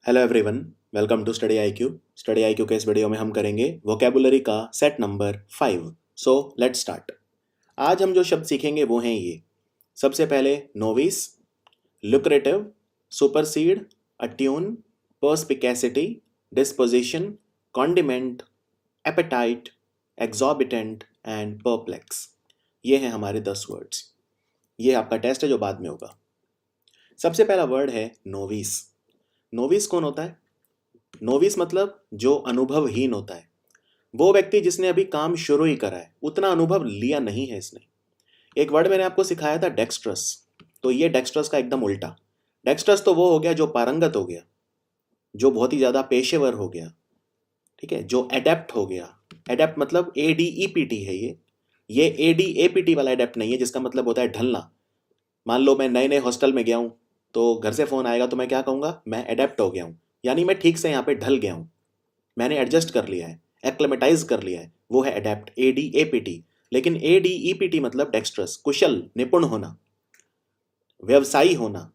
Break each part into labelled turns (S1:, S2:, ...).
S1: Hello everyone, welcome to study IQ. Study IQ के इस video में हम करेंगे वोकेबुलरी का set number 5। So let's start. आज हम जो शब्द सीखेंगे वो हैं ये। सबसे पहले novice, lucrative, supersede, attune, perspicacity, disposition, condiment, appetite, exorbitant and perplex. ये हैं हमारे 10 वर्ड्स। ये आपका टेस्ट है जो बाद में होगा। सबसे पहला वर्ड है नोविस। नोविस कौन होता है? नोविस मतलब जो अनुभवहीन होता है, वो व्यक्ति जिसने अभी काम शुरू ही करा है, उतना अनुभव लिया नहीं है इसने। एक वर्ड मैंने आपको सिखाया था डेक्स्ट्रस, तो ये डेक्स्ट्रस का एकदम उल्टा। डेक्स्ट्रस तो वो हो गया जो पारंगत हो गया, जो बहुत ही ज्यादा पेशेवर हो गया, ठीक है, जो एडेप्ट हो गया। एडेप्ट मतलब ADEPT है ये ADAPT वाला एडेप्ट नहीं है, जिसका मतलब होता है ढलना। मान लो मैं नए नए हॉस्टल में गया हूँ, तो घर से फोन आएगा तो मैं क्या कहूँगा? मैं एडेप्ट हो गया हूँ, यानी मैं ठीक से यहाँ पे ढल गया हूँ, मैंने एडजस्ट कर लिया है, एक्लेमेटाइज कर लिया है, वो है एडेप्ट, ADAPT। लेकिन ADEPT मतलब डेक्स्ट्रस, कुशल, निपुण होना, व्यवसायी होना,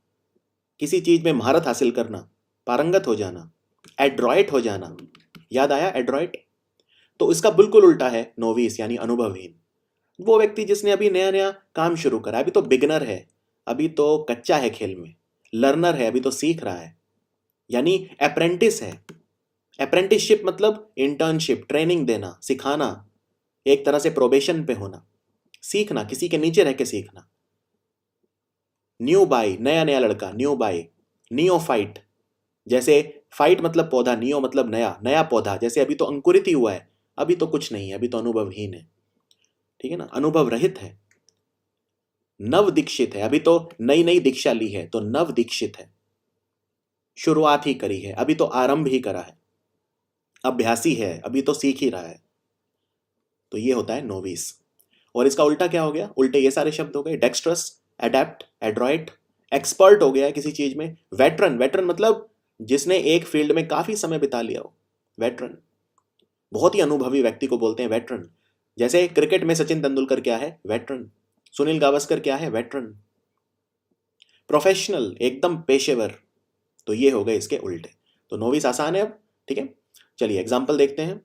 S1: किसी चीज में महारत हासिल करना, पारंगत हो जाना, एड्रॉइट हो जाना। याद आया एड्रॉइट? तो इसका बिल्कुल उल्टा है नोविस, यानी अनुभवहीन। वो व्यक्ति जिसने अभी नया नया काम शुरू करा, अभी तो बिगनर है, अभी तो कच्चा है खेल में, लर्नर है, अभी तो सीख रहा है, यानी अप्रेंटिस है। अप्रेंटिसशिप मतलब इंटर्नशिप, ट्रेनिंग देना, सिखाना, एक तरह से प्रोबेशन पे होना, सीखना, किसी के नीचे रह के सीखना। न्यू बाई, नया नया लड़का, न्यू बाई। नियोफाइट, जैसे फाइट मतलब पौधा, नियो मतलब नया, नया पौधा, जैसे अभी तो अंकुरित ही हुआ है, अभी तो कुछ नहीं है, अभी तो अनुभवहीन है, ठीक है ना, अनुभव रहित है। नव दीक्षित है, अभी तो नई नई दीक्षा ली है, तो नव दीक्षित है, शुरुआत ही करी है, अभी तो आरंभ ही करा है। अभ्यासी है, अभी तो सीख ही रहा है। तो ये होता है नोविस। और इसका उल्टा क्या हो गया? उल्टे ये सारे शब्द हो गए, डेक्स्ट्रस, एडेप्ट, एड्रॉइट। एक्सपर्ट हो गया किसी चीज में। वेटरन, वेटरन मतलब जिसने एक फील्ड में काफी समय बिता लिया हो, वेटरन। बहुत ही अनुभवी व्यक्ति को बोलते हैं वेटरन। जैसे क्रिकेट में सचिन तेंदुलकर क्या है? वेटरन। सुनील गावस्कर क्या है? वेटरन। प्रोफेशनल, एकदम पेशेवर। तो ये हो गए इसके उल्टे। तो नोविस आसान है अब, ठीक है। चलिए एग्जाम्पल देखते हैं।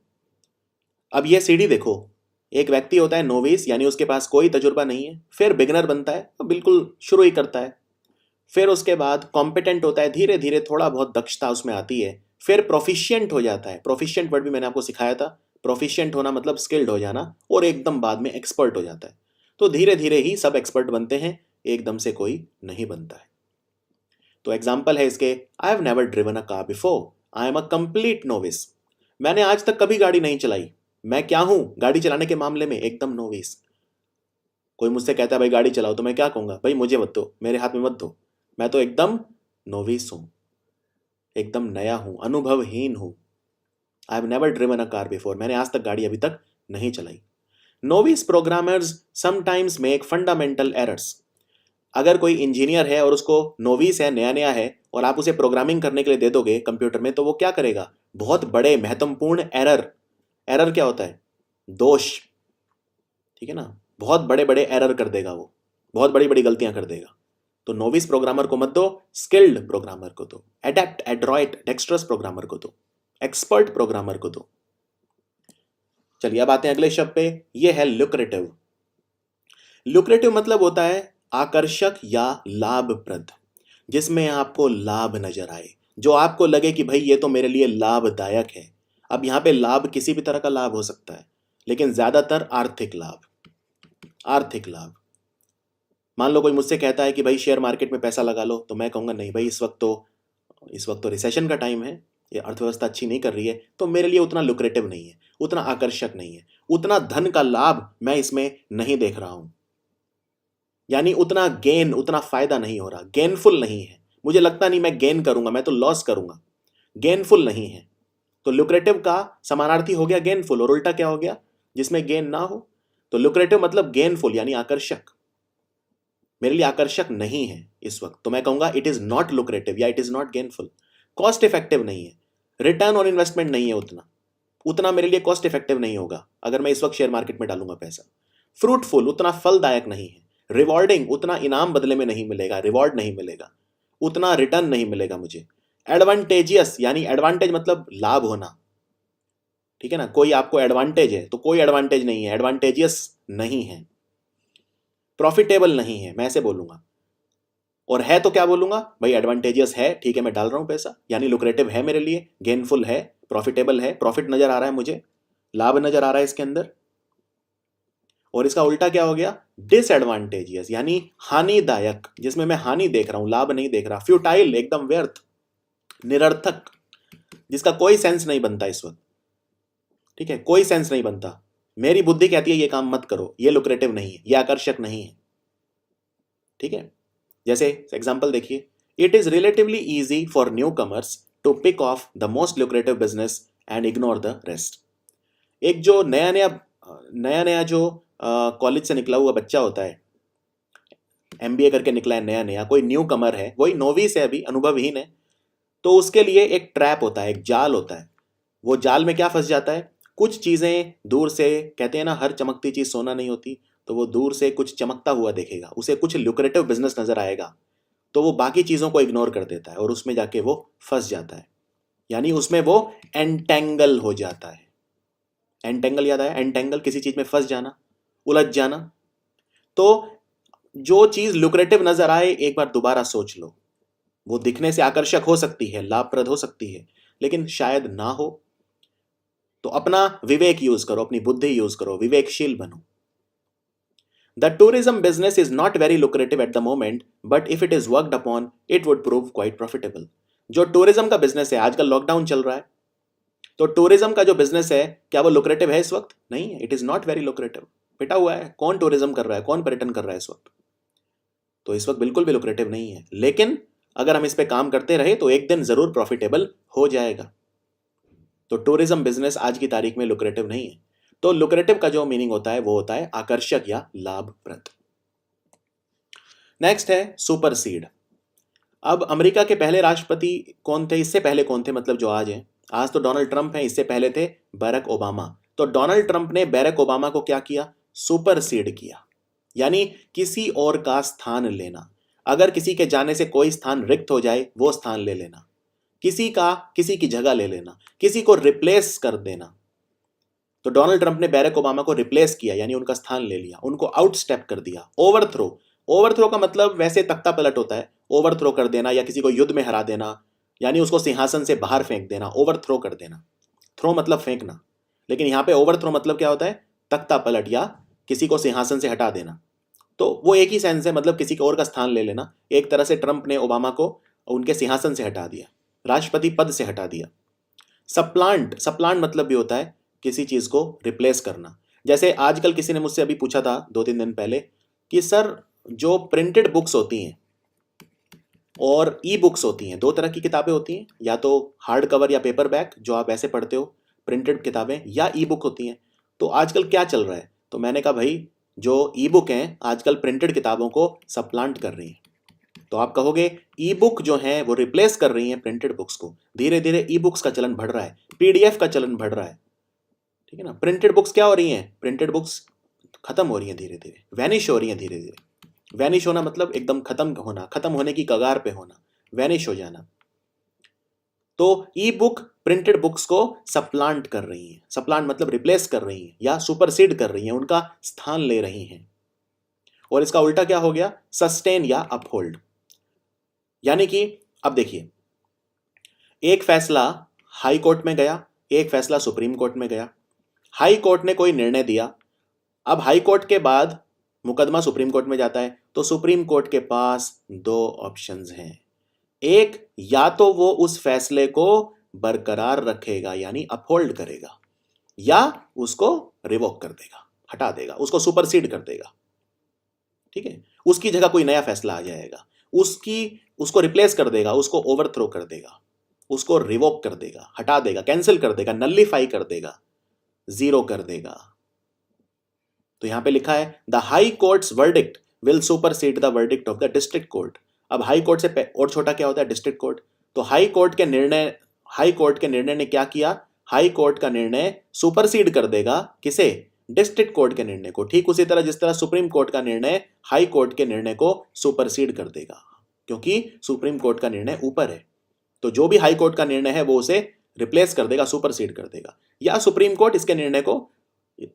S1: अब ये सीढ़ी देखो, एक व्यक्ति होता है नोविस, यानी उसके पास कोई तजुर्बा नहीं है, फिर बिगनर बनता है, तो बिल्कुल शुरू ही करता है, फिर उसके बाद कॉम्पिटेंट होता है, धीरे धीरे थोड़ा बहुत दक्षता उसमें आती है, फिर प्रोफिशिएंट हो जाता है। प्रोफिशिएंट वर्ड भी मैंने आपको सिखाया था। प्रोफिशिएंट होना मतलब स्किल्ड हो जाना, और एकदम बाद में एक्सपर्ट हो जाता है। तो धीरे धीरे ही सब एक्सपर्ट बनते हैं, एकदम से कोई नहीं बनता है। तो एग्जाम्पल है इसके, I have never driven a car before, I am a complete novice. मैंने आज तक कभी गाड़ी नहीं चलाई। मैं क्या हूं गाड़ी चलाने के मामले में? एकदम नोविस। कोई मुझसे कहता है भाई गाड़ी चलाओ, तो मैं क्या कहूंगा? भाई मुझे मत दो, मेरे हाथ में मत दो, मैं तो एकदम नोविस हूं, एकदम नया हूं, अनुभवहीन हूं। I have never driven a car before, मैंने आज तक गाड़ी अभी तक नहीं चलाई। Novice programmers sometimes make fundamental errors. अगर कोई इंजीनियर है और उसको नोविस है, नया नया है, और आप उसे प्रोग्रामिंग करने के लिए दे दोगे कंप्यूटर में, तो वो क्या करेगा? बहुत बड़े महत्वपूर्ण एरर। एरर क्या होता है? दोष, ठीक है ना, बहुत बड़े बड़े एरर कर देगा वो, बहुत बड़ी बड़ी गलतियां कर देगा। तो नोविस प्रोग्रामर को मत दो, स्किल्ड प्रोग्रामर को दो, एडेप्ट, एड्रॉइट, डेक्स्ट्रस प्रोग्रामर को दो, एक्सपर्ट प्रोग्रामर को दो। चलिए अब आते हैं अगले शब्द पे, ये है लुक्रेटिव। लुक्रेटिव मतलब होता है आकर्षक या लाभप्रद, जिसमें आपको लाभ नजर आए, जो आपको लगे कि भाई ये तो मेरे लिए लाभदायक है। अब यहां पे लाभ किसी भी तरह का लाभ हो सकता है, लेकिन ज्यादातर आर्थिक लाभ। आर्थिक लाभ, मान लो कोई मुझसे कहता है कि भाई शेयर मार्केट में पैसा लगा लो, तो मैं कहूंगा नहीं भाई, इस वक्त तो रिसेशन का टाइम है, ये अर्थव्यवस्था अच्छी नहीं कर रही है, तो मेरे लिए उतना लुक्रेटिव नहीं है, उतना आकर्षक नहीं है, उतना धन का लाभ मैं इसमें नहीं देख रहा हूं, यानी उतना गेन, उतना फायदा नहीं हो रहा, गेनफुल नहीं है। मुझे लगता नहीं मैं गेन करूंगा, मैं तो लॉस करूंगा, गेनफुल नहीं है। तो लुक्रेटिव का समानार्थी हो गया गेनफुल, और उल्टा क्या हो गया? जिसमें गेन ना हो। तो लुक्रेटिव मतलब गेनफुल, यानी आकर्षक। मेरे लिए आकर्षक नहीं है इस वक्त, तो मैं कहूंगा इट इज नॉट लुक्रेटिव या it is not gainful. Cost effective नहीं है, रिटर्न ऑन इन्वेस्टमेंट नहीं है उतना, उतना मेरे लिए कॉस्ट इफेक्टिव नहीं होगा अगर मैं इस वक्त शेयर मार्केट में डालूंगा पैसा। फ्रूटफुल, उतना फलदायक नहीं है। रिवॉर्डिंग, उतना इनाम बदले में नहीं मिलेगा, रिवॉर्ड नहीं मिलेगा, उतना रिटर्न नहीं मिलेगा मुझे। एडवांटेजियस यानी एडवांटेज मतलब लाभ होना, ठीक है ना, कोई आपको एडवांटेज है तो कोई एडवांटेज नहीं है, एडवांटेजियस नहीं है। प्रॉफिटेबल नहीं है मैं ऐसे बोलूंगा, और है तो क्या बोलूंगा भाई, एडवांटेजियस है, ठीक है मैं डाल रहा हूं पैसा, यानी लुक्रेटिव है मेरे लिए, गेनफुल है, प्रॉफिटेबल है, प्रॉफिट नजर आ रहा है मुझे, लाभ नजर आ रहा है इसके अंदर। और इसका उल्टा क्या हो गया, डिसएडवांटेजियस यानी हानिदायक, जिसमें मैं हानि देख रहा हूं, लाभ नहीं देख रहा। फ्यूटाइल एकदम व्यर्थ, निरर्थक, जिसका कोई सेंस नहीं बनता इस वक्त, ठीक है, कोई सेंस नहीं बनता। मेरी बुद्धि कहती है ये काम मत करो, ये लुक्रेटिव नहीं है, ये आकर्षक नहीं है, ठीक है। जैसे एग्जांपल देखिए, it is relatively easy for newcomers to pick off the most lucrative business and ignore the rest. एक जो नया नया जो कॉलेज से निकला हुआ बच्चा होता है, एमबीए करके निकला है नया नया, कोई न्यू कमर है, वही नोविस है, अभी अनुभवहीन है, तो उसके लिए एक ट्रैप होता है, एक जाल होता है। वो जाल में क्या फंस जाता है, कुछ चीजें दूर से, कहते हैं ना हर चमकती चीज सोना नहीं होती, तो वो दूर से कुछ चमकता हुआ देखेगा, उसे कुछ लुक्रेटिव बिजनेस नजर आएगा, तो वो बाकी चीजों को इग्नोर कर देता है और उसमें जाके वो फंस जाता है, यानी उसमें वो एंटेंगल हो जाता है। एंटेंगल याद आया, एंटेंगल किसी चीज में फंस जाना, उलझ जाना। तो जो चीज लुक्रेटिव नजर आए एक बार दोबारा सोच लो, वो दिखने से आकर्षक हो सकती है, लाभप्रद हो सकती है, लेकिन शायद ना हो। तो अपना विवेक यूज करो, अपनी बुद्धि यूज करो, विवेकशील बनो। The tourism business is not very lucrative at the moment, but if it is worked upon it would prove quite profitable. जो टूरिज्म का बिजनेस है, आजकल लॉकडाउन चल रहा है, तो टूरिज्म का जो बिजनेस है क्या वो लुक्रेटिव है इस वक्त? नहीं है, it is not very lucrative, पिटा हुआ है। कौन टूरिज्म कर रहा है, कौन पर्यटन कर रहा है इस वक्त? तो इस वक्त बिल्कुल भी लुक्रेटिव नहीं है, लेकिन अगर हम इस पे काम करते रहे तो एक दिन जरूर प्रॉफिटेबल हो जाएगा। तो टूरिज्म बिजनेस आज की तारीख में लुक्रेटिव नहीं है। तो लुक्रेटिव का जो मीनिंग होता है वो होता है आकर्षक या लाभप्रद। नेक्स्ट है सुपरसीड। अब अमेरिका के पहले राष्ट्रपति कौन थे, इससे पहले कौन थे, मतलब जो आज हैं? आज तो डोनाल्ड ट्रंप है, इससे पहले थे बैरक ओबामा। तो डोनाल्ड ट्रंप ने बैरक ओबामा को क्या किया, सुपरसीड किया, यानी किसी और का स्थान लेना। अगर किसी के जाने से कोई स्थान रिक्त हो जाए, वो स्थान ले लेना, किसी की जगह ले लेना, किसी को रिप्लेस कर देना। तो डोनाल्ड ट्रंप ने बैरक ओबामा को रिप्लेस किया, यानी उनका स्थान ले लिया, उनको आउटस्टेप कर दिया। ओवरथ्रो, ओवरथ्रो का मतलब वैसे तख्ता पलट होता है, ओवरथ्रो कर देना या किसी को युद्ध में हरा देना, यानी उसको सिंहासन से बाहर फेंक देना, ओवरथ्रो कर देना। थ्रो मतलब फेंकना, लेकिन यहां पे ओवरथ्रो मतलब क्या होता है, तख्ता पलट या किसी को सिंहासन से हटा देना। तो वो एक ही सेंस है, मतलब किसी और का स्थान ले लेना। एक तरह से ट्रंप ने ओबामा को उनके सिंहासन से हटा दिया, राष्ट्रपति पद से हटा दिया। सप्लांट, सप्लांट मतलब भी होता है किसी चीज को रिप्लेस करना। जैसे आजकल किसी ने मुझसे अभी पूछा था 2-3 दिन पहले कि सर जो प्रिंटेड बुक्स होती हैं और ई बुक्स होती हैं, दो तरह की किताबें होती हैं, या तो हार्ड कवर या पेपर बैक जो आप ऐसे पढ़ते हो, प्रिंटेड किताबें, या ई बुक होती हैं। तो आजकल क्या चल रहा है? तो मैंने कहा भाई जो ई बुक हैं आजकल प्रिंटेड किताबों को सप्लांट कर रही हैं। तो आप कहोगे ई बुक जो है वो रिप्लेस कर रही हैं प्रिंटेड बुक्स को। धीरे धीरे ई बुक्स का चलन बढ़ रहा है, पीडीएफ का चलन बढ़ रहा है, ठीक है ना। प्रिंटेड बुक्स क्या हो रही हैं, प्रिंटेड बुक्स खत्म हो रही हैं धीरे धीरे, वैनिश हो रही हैं धीरे धीरे। वैनिश होना मतलब एकदम खत्म होना, खत्म होने की कगार पे होना, वैनिश हो जाना। तो ई बुक प्रिंटेड बुक्स को सप्लांट कर रही हैं, सप्लांट मतलब रिप्लेस कर रही हैं या सुपरसीड कर रही हैं, उनका स्थान ले रही हैं। और इसका उल्टा क्या हो गया, सस्टेन या अपहोल्ड। यानी कि अब देखिए, एक फैसला हाई कोर्ट में गया, एक फैसला सुप्रीम कोर्ट में गया। हाई कोर्ट ने कोई निर्णय दिया, अब हाई कोर्ट के बाद मुकदमा सुप्रीम कोर्ट में जाता है, तो सुप्रीम कोर्ट के पास दो ऑप्शंस हैं। एक, या तो वो उस फैसले को बरकरार रखेगा यानी अपहोल्ड करेगा, या उसको रिवोक कर देगा, हटा देगा, उसको सुपरसीड कर देगा, ठीक है। उसकी जगह कोई नया फैसला आ जाएगा, उसको रिप्लेस कर देगा, उसको ओवरथ्रो कर देगा, उसको रिवोक कर देगा, हटा देगा, कैंसिल कर देगा, नल्लीफाई कर देगा, जीरो कर देगा। तो यहां पे लिखा है the high courts verdict will supersede the verdict of the district court. अब हाई कोर्ट से और छोटा क्या होता है, डिस्ट्रिक्ट कोर्ट। तो हाई कोर्ट के निर्णय ने क्या किया, हाई कोर्ट का निर्णय सुपरसीड कर देगा किसे, डिस्ट्रिक्ट कोर्ट के निर्णय को। ठीक उसी तरह जिस तरह सुप्रीम कोर्ट का निर्णय हाई कोर्ट के निर्णय को सुपरसीड कर देगा, क्योंकि सुप्रीम कोर्ट का निर्णय ऊपर है। तो जो भी हाई कोर्ट का निर्णय है वो उसे रिप्लेस कर देगा, सुपरसीड कर देगा। या सुप्रीम कोर्ट इसके निर्णय को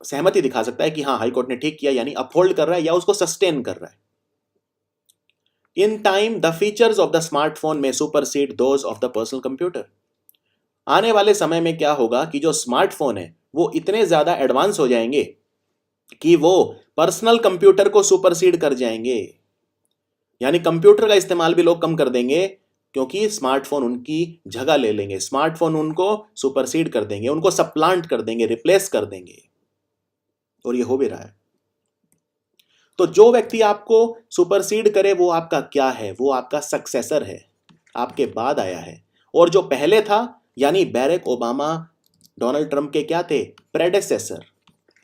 S1: सहमति दिखा सकता है कि हाँ हाई कोर्ट ने ठीक किया, यानी अपहोल्ड कर रहा है या उसको सस्टेन कर रहा है। In time the features of the smartphone में supersede those of the personal computer. आने वाले समय में क्या होगा कि जो स्मार्टफोन है वो इतने ज्यादा एडवांस हो जाएंगे कि वो पर्सनल कंप्यूटर को सुपरसीड कर जाएंगे। यानी कंप्यूटर का इस्तेमाल भी लोग कम कर देंगे क्योंकि स्मार्टफोन उनकी जगह ले लेंगे, स्मार्टफोन उनको सुपरसीड कर देंगे, उनको सप्लांट कर देंगे, रिप्लेस कर देंगे। और ये हो भी रहा है। तो जो व्यक्ति आपको सुपरसीड करे वो आपका क्या है? वो आपका सक्सेसर है, आपके बाद आया है। और जो पहले था यानी बैरक ओबामा डोनाल्ड ट्रंप के क्या थे? प्रेडेसेसर।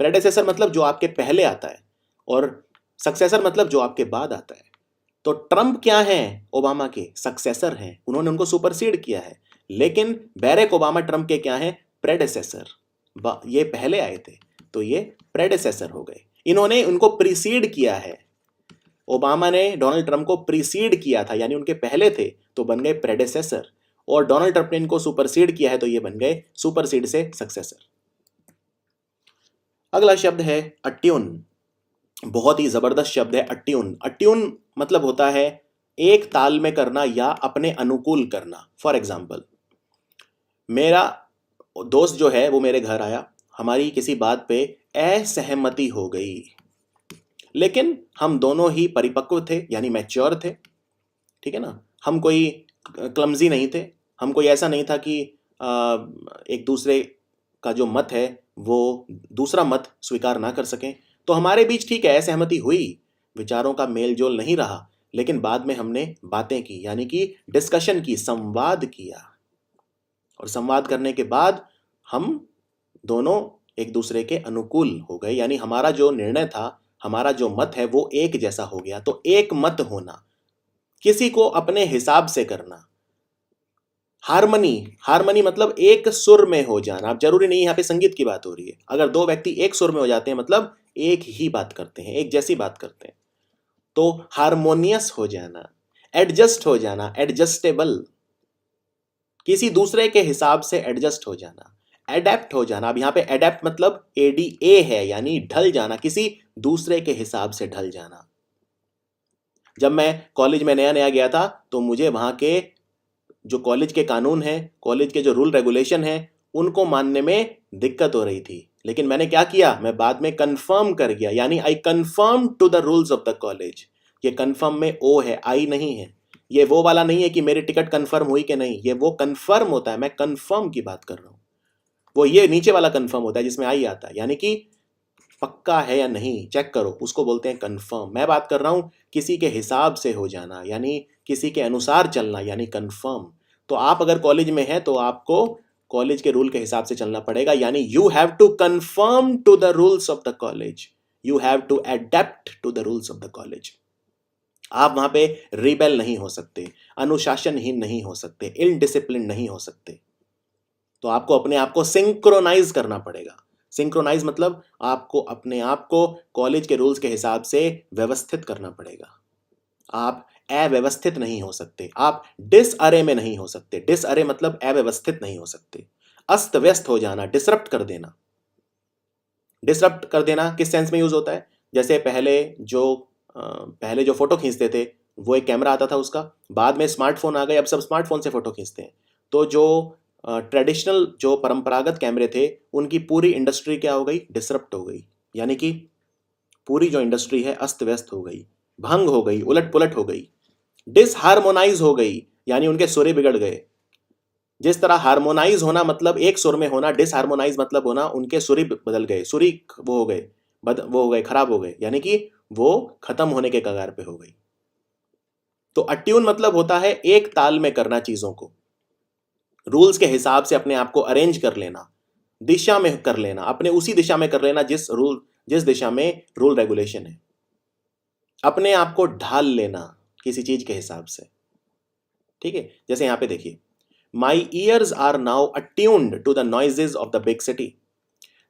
S1: प्रेडेसेसर मतलब जो आपके पहले आता है, और सक्सेसर मतलब जो आपके बाद आता है। तो ट्रंप क्या है? ओबामा के सक्सेसर हैं, उन्होंने उनको सुपरसीड किया है। लेकिन बैरक ओबामा ट्रंप के क्या हैं? प्रेडेसेसर। ये पहले आए थे तो ये प्रेडेसेसर हो गए, इन्होंने उनको प्रीसीड किया है। ओबामा ने डोनाल्ड ट्रंप को प्रीसीड किया था यानी उनके पहले थे तो बन गए प्रेडेसेसर, और डोनाल्ड ट्रंप ने इनको सुपरसीड किया है तो ये बन गए सुपरसीड से सक्सेसर। अगला शब्द है अट्यून। बहुत ही जबरदस्त शब्द है अट्यून। अट्यून मतलब होता है एक ताल में करना या अपने अनुकूल करना। फॉर एग्जाम्पल, मेरा दोस्त जो है वो मेरे घर आया, हमारी किसी बात पे असहमति हो गई, लेकिन हम दोनों ही परिपक्व थे यानी मैच्योर थे, ठीक है ना। हम कोई क्लमजी नहीं थे, हम कोई ऐसा नहीं था कि एक दूसरे का जो मत है वो दूसरा मत स्वीकार ना कर सकें। तो हमारे बीच ठीक है असहमति हुई, विचारों का मेल जोल नहीं रहा, लेकिन बाद में हमने बातें की यानी कि डिस्कशन की, संवाद किया, और संवाद करने के बाद हम दोनों एक दूसरे के अनुकूल हो गए, यानी हमारा जो निर्णय था, हमारा जो मत है वो एक जैसा हो गया। तो एक मत होना, किसी को अपने हिसाब से करना। हार्मनी, हार्मनी मतलब एक सुर में हो जाना। अब जरूरी नहीं यहाँ पे संगीत की बात हो रही है, अगर दो व्यक्ति एक सुर में हो जाते हैं मतलब एक ही बात करते हैं, एक जैसी बात करते हैं, तो हारमोनियस हो जाना, एडजस्ट हो जाना, एडजस्टेबल, किसी दूसरे के हिसाब से एडजस्ट हो जाना, एडेप्ट हो जाना। अब यहाँ पे एडेप्ट मतलब ADA है यानी ढल जाना, किसी दूसरे के हिसाब से ढल जाना। जब मैं कॉलेज में नया नया गया था तो मुझे वहाँ के जो कॉलेज के कानून हैं, कॉलेज के जो रूल रेगुलेशन हैं, उनको मानने में दिक्कत हो रही थी, लेकिन मैंने क्या किया, मैं बाद में कंफर्म कर गया, यानी I confirm to the rules of the college. ये कंफर्म में ओ है, आई नहीं है। ये वो वाला नहीं है कि मेरी टिकट कंफर्म हुई कि नहीं, ये वो कंफर्म होता है, मैं कंफर्म की बात कर रहा हूँ। वो ये नीचे वाला कंफर्म होता है जिसमें आई आता है, यानी कि पक्का है या नहीं चेक करो, उसको बोलते हैं कंफर्म। मैं बात कर रहा हूं किसी के हिसाब से हो जाना, यानी किसी के अनुसार चलना, यानी कंफर्म। तो आप अगर कॉलेज में हैं तो आपको कॉलेज के रूल के हिसाब से चलना पड़ेगा, यानी you have to confirm to the rules of the college, you have to adept to the rules of the college. आप वहां पे रिबेल नहीं हो सकते, अनुशासनहीन नहीं हो सकते, इनडिसिप्लिन नहीं हो सकते। तो आपको अपने आप को सिंक्रोनाइज करना पड़ेगा। सिंक्रोनाइज मतलब आपको अपने आप को कॉलेज के रूल्स के हिसाब से व्यवस्थित करना पड़ेगा। आप अव्यवस्थित नहीं हो सकते, आप डिसअरे में नहीं हो सकते। डिसअरे मतलब अव्यवस्थित नहीं हो सकते, अस्त व्यस्त हो जाना, डिसरप्ट कर देना। डिसरप्ट कर देना किस सेंस में यूज होता है? जैसे पहले जो फोटो खींचते थे वो एक कैमरा आता था उसका, बाद में स्मार्टफोन आ गए, अब सब स्मार्टफोन से फोटो खींचते हैं। तो जो ट्रेडिशनल जो परंपरागत कैमरे थे उनकी पूरी इंडस्ट्री क्या हो गई? डिसरप्ट हो गई, यानी कि पूरी जो इंडस्ट्री है अस्त व्यस्त हो गई, भंग हो गई, उलट पुलट हो गई, डिसहार्मोनाइज हो गई, यानी उनके सुर बिगड़ गए। जिस तरह हार्मोनाइज होना मतलब एक सुर में होना, डिसहार्मोनाइज मतलब होना उनके सुरी बदल गए, सुरी वो हो गए, वो हो गए, खराब हो गए, यानी कि वो खत्म होने के कगार पे हो गई। तो अट्यून मतलब होता है एक ताल में करना चीजों को, रूल्स के हिसाब से अपने आप को अरेंज कर लेना, दिशा में कर लेना, अपने उसी दिशा में कर लेना जिस दिशा में रूल रेगुलेशन है, अपने आप को ढाल लेना किसी चीज के हिसाब से। ठीक है, जैसे यहां पे देखिए, my ears are now attuned to the noises of the big city.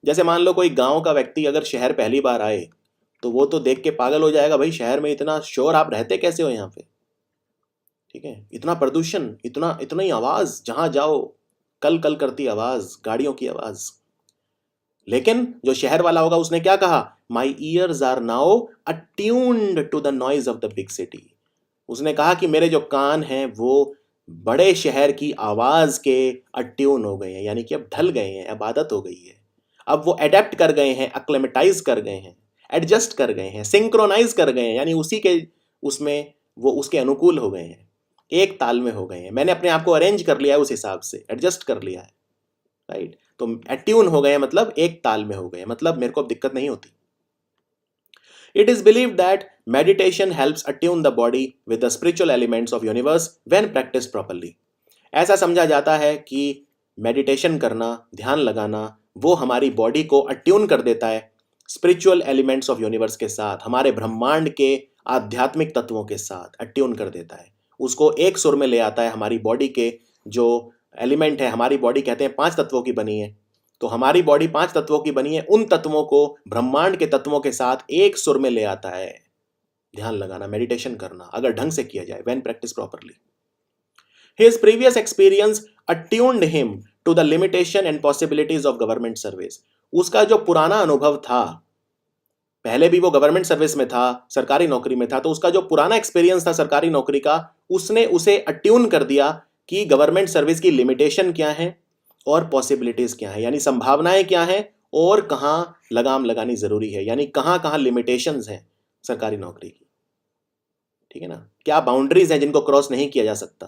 S1: जैसे मान लो कोई गांव का व्यक्ति अगर शहर पहली बार आए तो वो तो देख के पागल हो जाएगा, भाई शहर में इतना शोर, आप रहते कैसे हो यहाँ पे? ठीक है, इतना प्रदूषण, इतनी आवाज, जहां जाओ कल कल करती आवाज, गाड़ियों की आवाज। लेकिन जो शहर वाला होगा उसने क्या कहा, my ears are now attuned to the noise of the big city. उसने कहा कि मेरे जो कान हैं वो बड़े शहर की आवाज के अट्यून हो गए हैं, यानी कि अब ढल गए हैं, अब आदत हो गई है, अब वो एडेप्ट कर गए हैं, अक्लेमेटाइज कर गए हैं, एडजस्ट कर गए हैं, सिंक्रोनाइज कर गए हैं, यानी उसी के उसमें वो उसके अनुकूल हो गए हैं, एक ताल में हो गए हैं। मैंने अपने आप को अरेंज कर लिया है उस हिसाब से, एडजस्ट कर लिया है, राइट। तो अट्यून हो गए मतलब एक ताल में हो गए, मतलब मेरे को अब दिक्कत नहीं होती। It is believed that meditation helps attune the body with the spiritual elements of universe when practiced properly. ऐसा समझा जाता है कि मेडिटेशन करना, ध्यान लगाना, वो हमारी बॉडी को अट्यून कर देता है स्पिरिचुअल एलिमेंट्स ऑफ यूनिवर्स के साथ, हमारे ब्रह्मांड के आध्यात्मिक तत्वों के साथ अट्यून कर देता है, उसको एक सुर में ले आता है। हमारी बॉडी के जो एलिमेंट है, हमारी बॉडी कहते हैं 5 तत्वों की बनी है, तो हमारी बॉडी 5 तत्वों की बनी है, उन तत्वों को ब्रह्मांड के तत्वों के साथ एक सुर में ले आता है। ध्यान लगाना, मेडिटेशन करना अगर ढंग से किया जाए, when practice properly. His previous experience attuned him to the limitation and possibilities of government service. उसका जो पुराना अनुभव था, पहले भी वो गवर्नमेंट सर्विस में था, सरकारी नौकरी में था, तो उसका जो पुराना एक्सपीरियंस था सरकारी नौकरी का, उसने उसे अट्यून कर दिया कि गवर्नमेंट सर्विस की लिमिटेशन क्या है और पॉसिबिलिटीज क्या है, यानी संभावनाएं क्या है और कहाँ लगाम लगानी जरूरी है, यानी कहाँ कहाँ लिमिटेशंस हैं सरकारी नौकरी की, ठीक है ना, क्या बाउंड्रीज हैं जिनको क्रॉस नहीं किया जा सकता।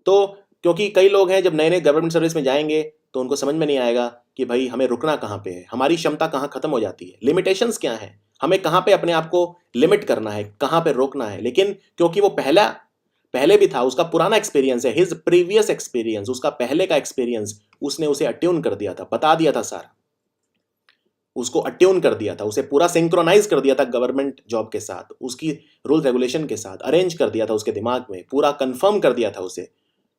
S1: तो क्योंकि कई लोग हैं जब नए नए गवर्नमेंट सर्विस में जाएंगे तो उनको समझ में नहीं आएगा कि भाई हमें रुकना कहाँ पे है, हमारी क्षमता कहाँ खत्म हो जाती है, लिमिटेशंस क्या है, हमें कहाँ पे अपने आप को लिमिट करना है, कहाँ पे रोकना है। लेकिन क्योंकि वो पहले भी था, उसका पुराना एक्सपीरियंस है, हिज प्रीवियस एक्सपीरियंस, उसका पहले का एक्सपीरियंस, उसने उसे अट्यून कर दिया था, बता दिया था सारा, उसको अट्यून कर दिया था, उसे पूरा सिंक्रोनाइज कर दिया था गवर्नमेंट जॉब के साथ, उसकी रूल रेगुलेशन के साथ अरेंज कर दिया था उसके दिमाग में, पूरा कंफर्म कर दिया था उसे,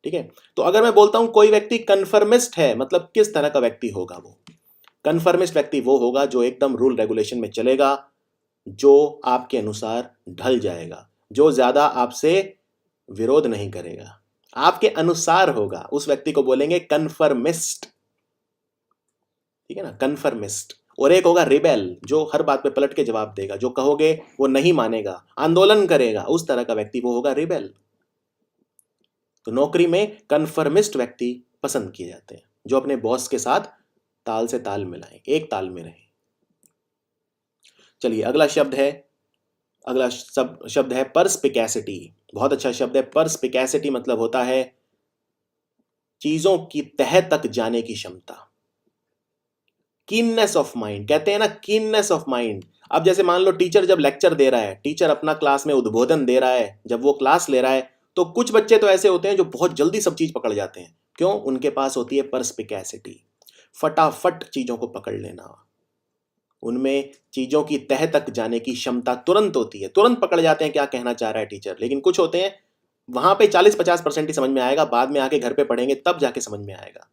S1: ठीक है। तो अगर मैं बोलता हूं कोई व्यक्ति कन्फर्मिस्ट है, मतलब किस तरह का व्यक्ति होगा वो? कन्फर्मिस्ट व्यक्ति वो होगा जो एकदम रूल रेगुलेशन में चलेगा, जो आपके अनुसार ढल जाएगा, जो ज्यादा आपसे विरोध नहीं करेगा, आपके अनुसार होगा, उस व्यक्ति को बोलेंगे कन्फर्मिस्ट, ठीक है ना, कन्फर्मिस्ट। और एक होगा रिबेल, जो हर बात पे पलट के जवाब देगा, जो कहोगे वो नहीं मानेगा, आंदोलन करेगा, उस तरह का व्यक्ति वो होगा रिबेल। तो नौकरी में कन्फर्मिस्ट व्यक्ति पसंद किए जाते हैं, जो अपने बॉस के साथ ताल से ताल मिलाएं, एक ताल में रहें। चलिए अगला शब्द है पर्सपिकैसिटी। बहुत अच्छा शब्द है पर्सपिकैसिटी, मतलब होता है चीजों की तह तक जाने की क्षमता, कीननेस ऑफ माइंड, कहते हैं ना कीननेस ऑफ माइंड। अब जैसे मान लो टीचर जब लेक्चर दे रहा है, टीचर अपना क्लास में उद्बोधन दे रहा है, जब वो क्लास ले रहा है, तो कुछ बच्चे तो ऐसे होते हैं जो बहुत जल्दी सब चीज पकड़ जाते हैं। क्यों? उनके पास होती है पर्सपिकैसिटी, फटाफट चीजों को पकड़ लेना, उनमें चीजों की तह तक जाने की क्षमता तुरंत होती है, तुरंत पकड़ जाते हैं क्या कहना चाह रहा है टीचर। लेकिन कुछ होते हैं वहां पे 40-50% ही समझ में आएगा, बाद में आके घर पे पढ़ेंगे तब जाके समझ में आएगा,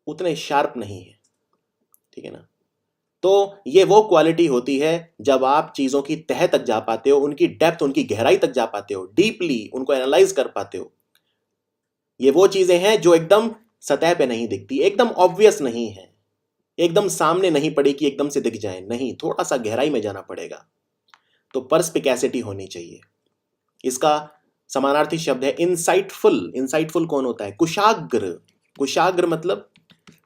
S1: उतने शार्प नहीं है, ठीक है ना। तो ये वो क्वालिटी होती है जब आप चीजों की तह तक जा पाते हो, उनकी डेप्थ, उनकी गहराई तक जा पाते हो, डीपली उनको एनालाइज कर पाते हो। ये वो चीजें हैं जो एकदम सतह पे नहीं दिखती, एकदम ऑब्वियस नहीं है, एकदम सामने नहीं पड़ी कि एकदम से दिख जाए, नहीं, थोड़ा सा गहराई में जाना पड़ेगा। तो पर्सपिकैसिटी होनी चाहिए। इसका समानार्थी शब्द है इंसाइटफुल। इंसाइटफुल कौन होता है? कुशाग्र। कुशाग्र मतलब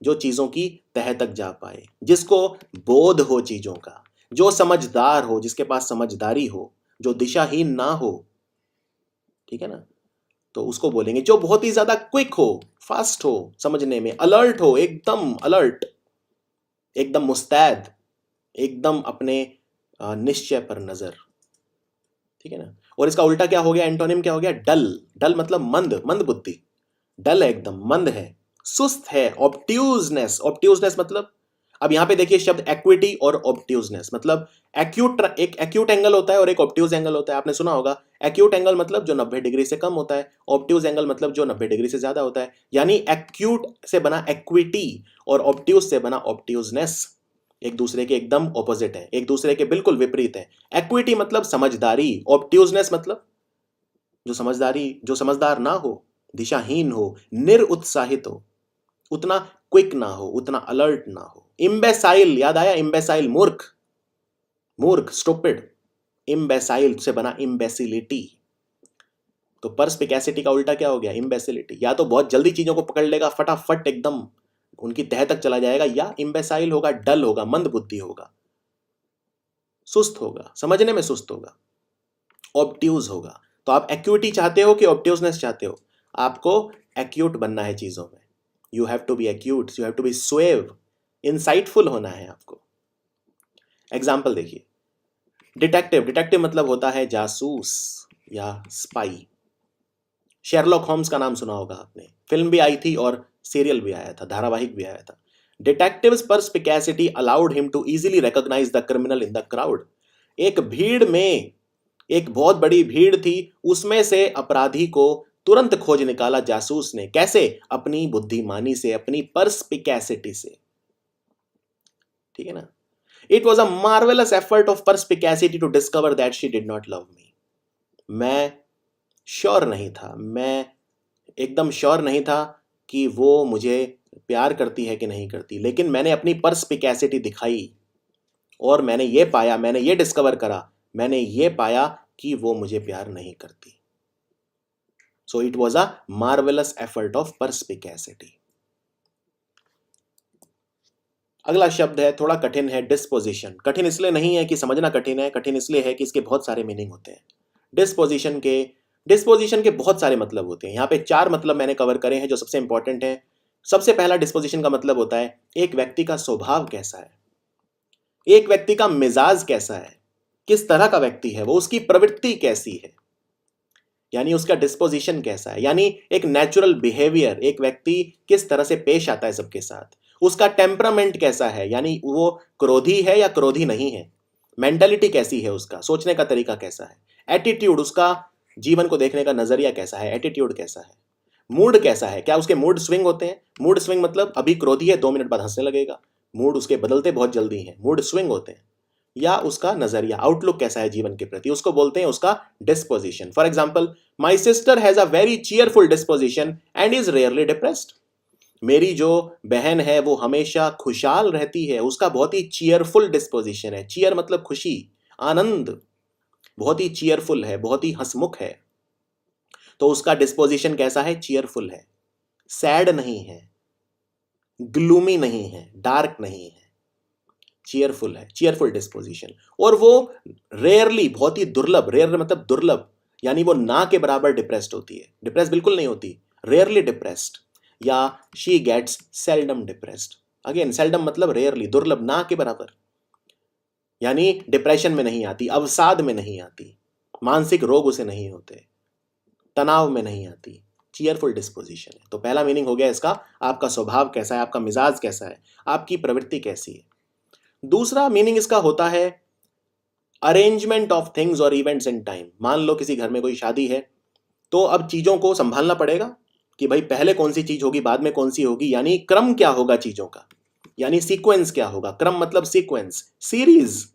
S1: जो चीजों की तह तक जा पाए, जिसको बोध हो चीजों का, जो समझदार हो, जिसके पास समझदारी हो, जो दिशाहीन ना हो, ठीक है ना, तो उसको बोलेंगे। जो बहुत ही ज्यादा क्विक हो, फास्ट हो समझने में, अलर्ट हो, एकदम अलर्ट, एकदम मुस्तैद, एकदम अपने निश्चय पर नजर, ठीक है ना। और इसका उल्टा क्या हो गया? एंटोनिम क्या हो गया? डल। डल मतलब मंद, मंद बुद्धि, डल है, एकदम मंद है, सुस्त है। ऑब्ट्यूजनेस, ऑब्ट्यूजनेस मतलब, अब यहां पे देखिए शब्द एक्विटी और ऑब्ट्यूजनेस, मतलब एक्यूट, एक एक्यूट एंगल होता है और एक ऑब्ट्यूज एंगल होता है, आपने सुना होगा। एक्यूट एंगल मतलब जो 90 डिग्री से कम होता है, ऑब्ट्यूज एंगल मतलब जो 90 डिग्री से ज्यादा होता है। यानी एक्यूट से बना एक्विटी और ऑब्ट्यूज से बना ऑब्ट्यूजनेस, एक दूसरे के एकदम ऑपोजिट है, एक दूसरे के बिल्कुल विपरीत है। एक्विटी मतलब समझदारी, ऑब्ट्यूजनेस मतलब जो समझदार ना हो, दिशाहीन हो, निरुत्साहित हो, उतना क्विक ना हो, उतना अलर्ट ना हो। इम्बेसाइल, याद आया? इम्बेसाइल, मूर्ख, मूर्ख, स्टूपिड। इम्बेसाइल से बना इम्बेसिलिटी। तो परस्पिकेसिटी का उल्टा क्या हो गया? इम्बेसिलिटी। या तो बहुत जल्दी चीजों को पकड़ लेगा, फटाफट एकदम उनकी तह तक चला जाएगा, या इम्बेसाइल होगा, डल होगा, मंद बुद्धि होगा, सुस्त होगा, समझने में सुस्त होगा, ऑब्ट्यूज होगा। तो आप एक्यूटी चाहते हो कि ऑब्ट्यूजनेस चाहते हो? आपको एक्यूट बनना है चीजों में। You have to be acute, you have to be suave, insightful होना है आपको। एग्जाम्पल देखिए, डिटेक्टिव। डिटेक्टिव मतलब होता है जासूस या स्पाई। शेरलॉक होम्स का नाम सुना होगा आपने, फिल्म भी आई थी और सीरियल भी आया था, धारावाहिक भी आया था। Detectives perspicacity allowed him to easily recognise the criminal in the crowd. एक भीड़ में, एक बहुत बड़ी भीड़ थी, उसमें से अपराधी को तुरंत खोज निकाला जासूस ने। कैसे? अपनी बुद्धिमानी से, अपनी परस्पिकेसिटी से। ठीक है ना? It was a marvellous effort of perspicacity to discover that she did not love me. मैं श्योर नहीं था, मैं एकदम श्योर नहीं था कि वो मुझे प्यार करती है कि नहीं करती, लेकिन मैंने अपनी परस्पिकेसिटी दिखाई और मैंने ये पाया, मैंने ये डिस्कवर करा, मैंने ये पाया कि वो मुझे प्यार नहीं करती। So it was a marvellous effort of perspicacity. अगला शब्द है, थोड़ा कठिन है, डिस्पोजिशन। कठिन इसलिए नहीं है कि समझना कठिन है, कठिन इसलिए है कि इसके बहुत सारे मीनिंग होते हैं। डिस्पोजिशन के बहुत सारे मतलब होते हैं। यहाँ पे 4 मतलब मैंने कवर करे हैं जो सबसे इंपॉर्टेंट है। सबसे पहला डिस्पोजिशन का मतलब होता है एक व्यक्ति का स्वभाव कैसा है, एक व्यक्ति का मिजाज कैसा है, किस तरह का व्यक्ति है वो, उसकी प्रवृत्ति कैसी है, यानी उसका डिस्पोजिशन कैसा है, यानी एक नेचुरल बिहेवियर, एक व्यक्ति किस तरह से पेश आता है सबके साथ। उसका टेम्परामेंट कैसा है, यानी वो क्रोधी है या क्रोधी नहीं है, मेंटालिटी कैसी है, उसका सोचने का तरीका कैसा है, एटीट्यूड, उसका जीवन को देखने का नजरिया कैसा है, एटीट्यूड कैसा है, मूड कैसा है, क्या उसके मूड स्विंग होते हैं। मूड स्विंग मतलब अभी क्रोधी है, 2 मिनट बाद हंसने लगेगा, मूड उसके बदलते बहुत जल्दी हैं, मूड स्विंग होते हैं। या उसका नजरिया, आउटलुक कैसा है जीवन के प्रति, उसको बोलते हैं उसका disposition. For example, my sister has a very cheerful disposition and is rarely depressed. मेरी जो बहन है वो हमेशा खुशहाल रहती है, उसका बहुत ही चीयरफुल डिस्पोजिशन है। चीयर मतलब खुशी, आनंद, बहुत ही चीयरफुल है, बहुत ही हंसमुख है। तो उसका डिस्पोजिशन कैसा है? चीयरफुल है, सैड नहीं है, ग्लूमी नहीं है, डार्क नहीं है, चीयरफुल है, चीयरफुल डिस्पोजिशन। और वो रेयरली, बहुत ही दुर्लभ, रेयर मतलब दुर्लभ, यानी वो ना के बराबर डिप्रेस्ड होती है, डिप्रेस बिल्कुल नहीं होती, रेयरली डिप्रेस्ड। या she gets seldom depressed. Again seldom मतलब रेयरली, दुर्लभ, ना के बराबर, यानी डिप्रेशन में नहीं आती, अवसाद में नहीं आती, मानसिक रोग उसे नहीं होते, तनाव में नहीं आती, चीयरफुल डिस्पोजिशन है। तो पहला मीनिंग हो गया इसका, आपका स्वभाव कैसा है, आपका मिजाज कैसा है, आपकी प्रवृत्ति कैसी है। दूसरा मीनिंग इसका होता है अरेंजमेंट ऑफ थिंग्स और इवेंट्स इन टाइम। मान लो किसी घर में कोई शादी है, तो अब चीजों को संभालना पड़ेगा कि भाई पहले कौन सी चीज होगी, बाद में कौन सी होगी, यानी क्रम क्या होगा चीजों का, यानी सीक्वेंस क्या होगा। क्रम मतलब सीक्वेंस, सीरीज,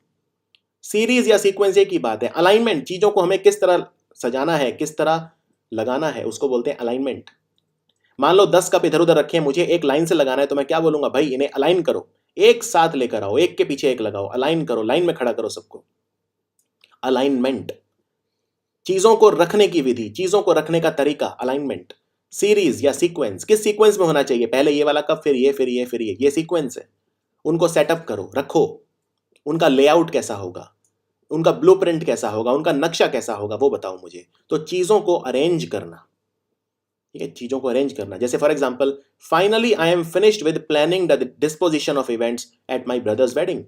S1: सीरीज या सीक्वेंस एक ही बात है। अलाइनमेंट, चीजों को हमें किस तरह सजाना है, किस तरह लगाना है, उसको बोलते हैं अलाइनमेंट। मान लो 10 कप इधर उधर रखे हैं, मुझे एक लाइन से लगाना है, तो मैं क्या बोलूंगा? भाई इन्हें अलाइन करो, एक साथ लेकर आओ, एक के पीछे एक लगाओ, अलाइन करो, लाइन में खड़ा करो सबको। अलाइनमेंट, चीजों को रखने की विधि, चीजों को रखने का तरीका, अलाइनमेंट। सीरीज या सीक्वेंस, किस सीक्वेंस में होना चाहिए, पहले ये वाला कप, फिर ये, फिर ये, फिर ये सीक्वेंस है। उनको सेटअप करो, रखो, उनका लेआउट कैसा होगा, उनका ब्लूप्रिंट कैसा होगा, उनका नक्शा कैसा होगा, वो बताओ मुझे। तो चीजों को अरेंज करना, ठीक है, चीजों को अरेंज करना। जैसे for example, finally I am finished with planning the disposition of events at my brothers wedding.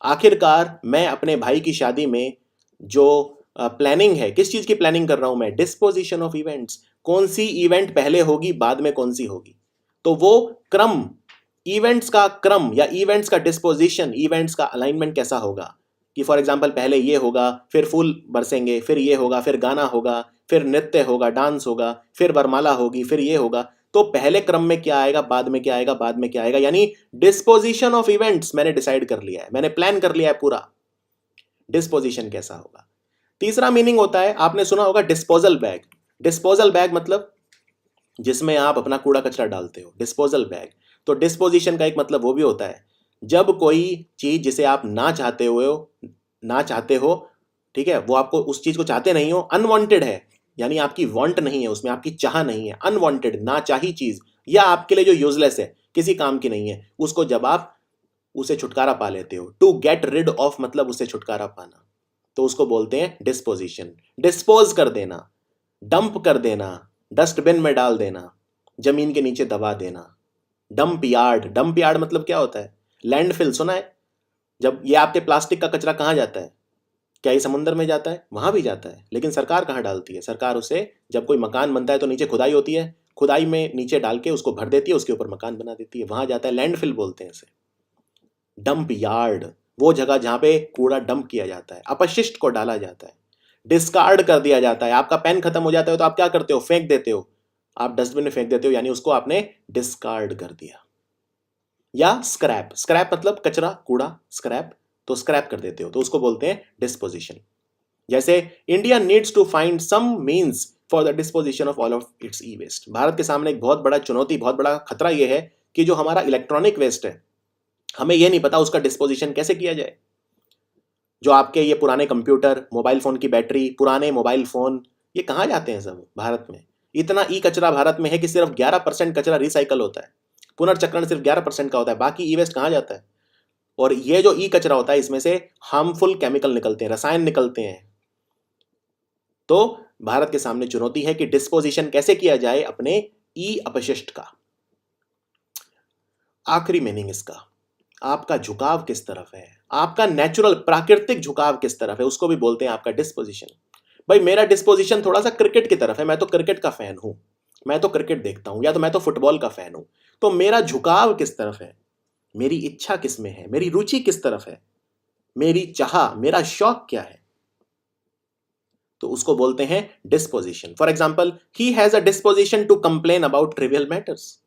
S1: आखिरकार मैं अपने भाई की शादी में जो प्लानिंग है, किस चीज की प्लानिंग कर रहा हूं मैं? डिस्पोजिशन ऑफ इवेंट्स, कौन सी इवेंट पहले होगी, बाद में कौन सी होगी। तो वो क्रम, इवेंट्स का क्रम या इवेंट्स का डिस्पोजिशन, इवेंट्स का अलाइनमेंट कैसा होगा कि फॉर एग्जांपल पहले ये होगा, फिर फूल बरसेंगे, फिर ये होगा, फिर गाना होगा, फिर नृत्य होगा, डांस होगा, फिर वरमाला होगी, फिर ये होगा। तो पहले क्रम में क्या आएगा, बाद में क्या आएगा, बाद में क्या आएगा, यानी डिस्पोजिशन ऑफ इवेंट्स मैंने डिसाइड कर लिया है, मैंने प्लान कर लिया है पूरा, डिस्पोजिशन कैसा होगा। तीसरा मीनिंग होता है, आपने सुना होगा डिस्पोजल बैग। डिस्पोजल बैग मतलब जिसमें आप अपना कूड़ा कचरा डालते हो, डिस्पोजल बैग। तो डिस्पोजिशन का एक मतलब वो भी होता है जब कोई चीज जिसे आप ना चाहते हो, ठीक है, वो आपको उस चीज को चाहते नहीं हो, अनवांटेड है, यानी आपकी वांट नहीं है उसमें, आपकी चाह नहीं है, अनवांटेड ना चाही चीज, या आपके लिए जो यूजलेस है, किसी काम की नहीं है, उसको जब आप उसे छुटकारा पा लेते हो, टू गेट रिड ऑफ मतलब उसे छुटकारा पाना, तो उसको बोलते हैं डिस्पोजिशन। डिस्पोज कर देना, डंप कर देना, डस्टबिन में डाल देना, जमीन के नीचे दबा देना। डंप यार्ड, डंप यार्ड मतलब क्या होता है? लैंडफिल सुना है? जब ये आपके प्लास्टिक का कचरा कहाँ जाता है? क्या ये समुद्र में जाता है? वहां भी जाता है, लेकिन सरकार कहाँ डालती है? सरकार उसे, जब कोई मकान बनता है तो नीचे खुदाई होती है, खुदाई में नीचे डाल के उसको भर देती है, उसके ऊपर मकान बना देती है, वहां जाता है, लैंडफिल बोलते हैं इसे। डंप यार्ड वो जगह जहां पे कूड़ा डंप किया जाता है, अपशिष्ट को डाला जाता है, डिस्कार्ड कर दिया जाता है। आपका पेन खत्म हो जाता है तो आप क्या करते हो? फेंक देते हो, आप डस्टबिन में फेंक देते हो, यानी उसको आपने डिस्कार्ड कर दिया। या स्क्रैप, स्क्रैप मतलब कचरा, कूड़ा, स्क्रैप, तो स्क्रैप कर देते हो, तो उसको बोलते हैं डिस्पोजिशन। जैसे India needs to find some means for the disposition of all of its e waste. Bharat के सामने एक बहुत बड़ा चुनौती, बहुत बड़ा खतरा यह है कि जो हमारा इलेक्ट्रॉनिक वेस्ट है, हमें यह नहीं पता उसका डिस्पोजिशन कैसे किया जाए। जो आपके ये पुराने कंप्यूटर, मोबाइल फोन की बैटरी, पुराने मोबाइल फोन, ये कहाँ जाते हैं सब भारत में? इतना ई कचरा भारत में है कि सिर्फ 11% कचरा रिसाइकल होता है, पुनर्चक्रण सिर्फ 11% का होता है, बाकी ई वेस्ट कहाँ जाता है? और ये जो ई कचरा होता है, इसमें से हार्मफुल केमिकल निकलते हैं, रसायन निकलते हैं। तो भारत के सामने चुनौती है कि डिस्पोजिशन कैसे किया जाए अपने ई अपशिष्ट का। आखिरी मीनिंग इसका, आपका झुकाव किस तरफ है, आपका नेचुरल प्राकृतिक झुकाव किस तरफ है, उसको भी बोलते हैं आपका डिस्पोजिशन। भाई मेरा डिस्पोजिशन थोड़ा सा क्रिकेट की तरफ है, मैं तो क्रिकेट का फैन हूं, मैं तो क्रिकेट देखता हूं, या तो मैं तो फुटबॉल का फैन हूं। तो मेरा झुकाव किस तरफ है, मेरी इच्छा किस में है, मेरी रुचि किस तरफ है, मेरी चाह, मेरा शौक क्या है, तो उसको बोलते हैं disposition. For example, he has a disposition to complain about trivial matters.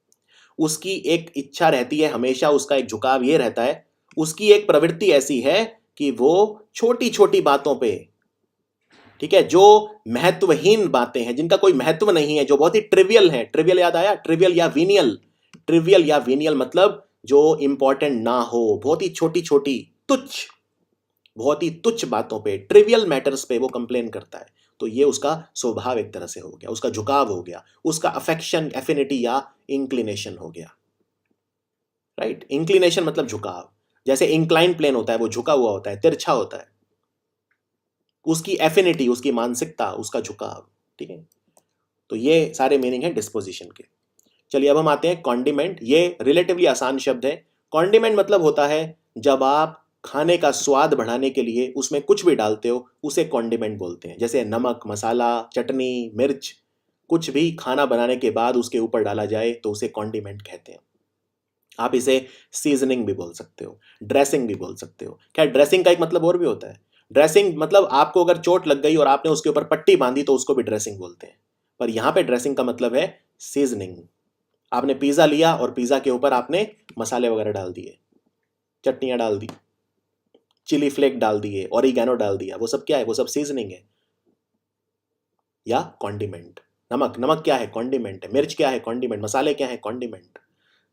S1: उसकी एक इच्छा रहती है हमेशा, उसका एक झुकाव ये रहता है, उसकी एक प्रवृत्ति ऐसी है कि वो छोटी छोटी बातों पे, ठीक है, जो महत्वहीन बातें हैं, जिनका कोई महत्व नहीं है, जो बहुत ही ट्रिवियल है, ट्रिवियल याद आया? ट्रिवियल या वीनियल, ट्रिवियल या वीनियल मतलब जो इंपॉर्टेंट ना हो, बहुत ही छोटी छोटी, तुच्छ, बहुत ही तुच्छ बातों पे, ट्रिवियल मैटर्स पे वो कंप्लेन करता है। तो ये उसका स्वभाव एक तरह से हो गया, उसका झुकाव हो गया, उसका अफेक्शन, एफिनिटी या इंक्लिनेशन हो गया। राइट? इंक्लिनेशन मतलब झुकाव। जैसे इंक्लाइन प्लेन होता है, वो झुका हुआ होता है, तिरछा होता है। उसकी एफिनिटी, उसकी मानसिकता, उसका झुकाव। ठीक है, तो ये सारे मीनिंग है डिस्पोजिशन के। चलिए अब हम आते हैं कॉन्डिमेंट। ये रिलेटिवली आसान शब्द है। कॉन्डिमेंट मतलब होता है जब आप खाने का स्वाद बढ़ाने के लिए उसमें कुछ भी डालते हो, उसे कॉन्डिमेंट बोलते हैं। जैसे नमक, मसाला, चटनी, मिर्च, कुछ भी खाना बनाने के बाद उसके ऊपर डाला जाए तो उसे कॉन्डिमेंट कहते हैं। आप इसे सीजनिंग भी बोल सकते हो, ड्रेसिंग भी बोल सकते हो। खैर ड्रेसिंग का एक मतलब और भी होता है। ड्रेसिंग मतलब आपको अगर चोट लग गई और आपने उसके ऊपर पट्टी बांधी तो उसको भी ड्रेसिंग बोलते हैं। पर यहां पे ड्रेसिंग का मतलब है सीजनिंग। आपने पिज्जा लिया और पिज्जा के ऊपर आपने मसाले वगैरह डाल दिए, चटनियां डाल दी, चिली फ्लेक डाल दिए, ऑरिगेनो डाल दिया, वो सब क्या है? वो सब सीजनिंग है या कॉन्डिमेंट। नमक, नमक क्या है? कॉन्डिमेंट है। मिर्च क्या है? कॉन्डिमेंट। मसाले क्या है? कॉन्डिमेंट।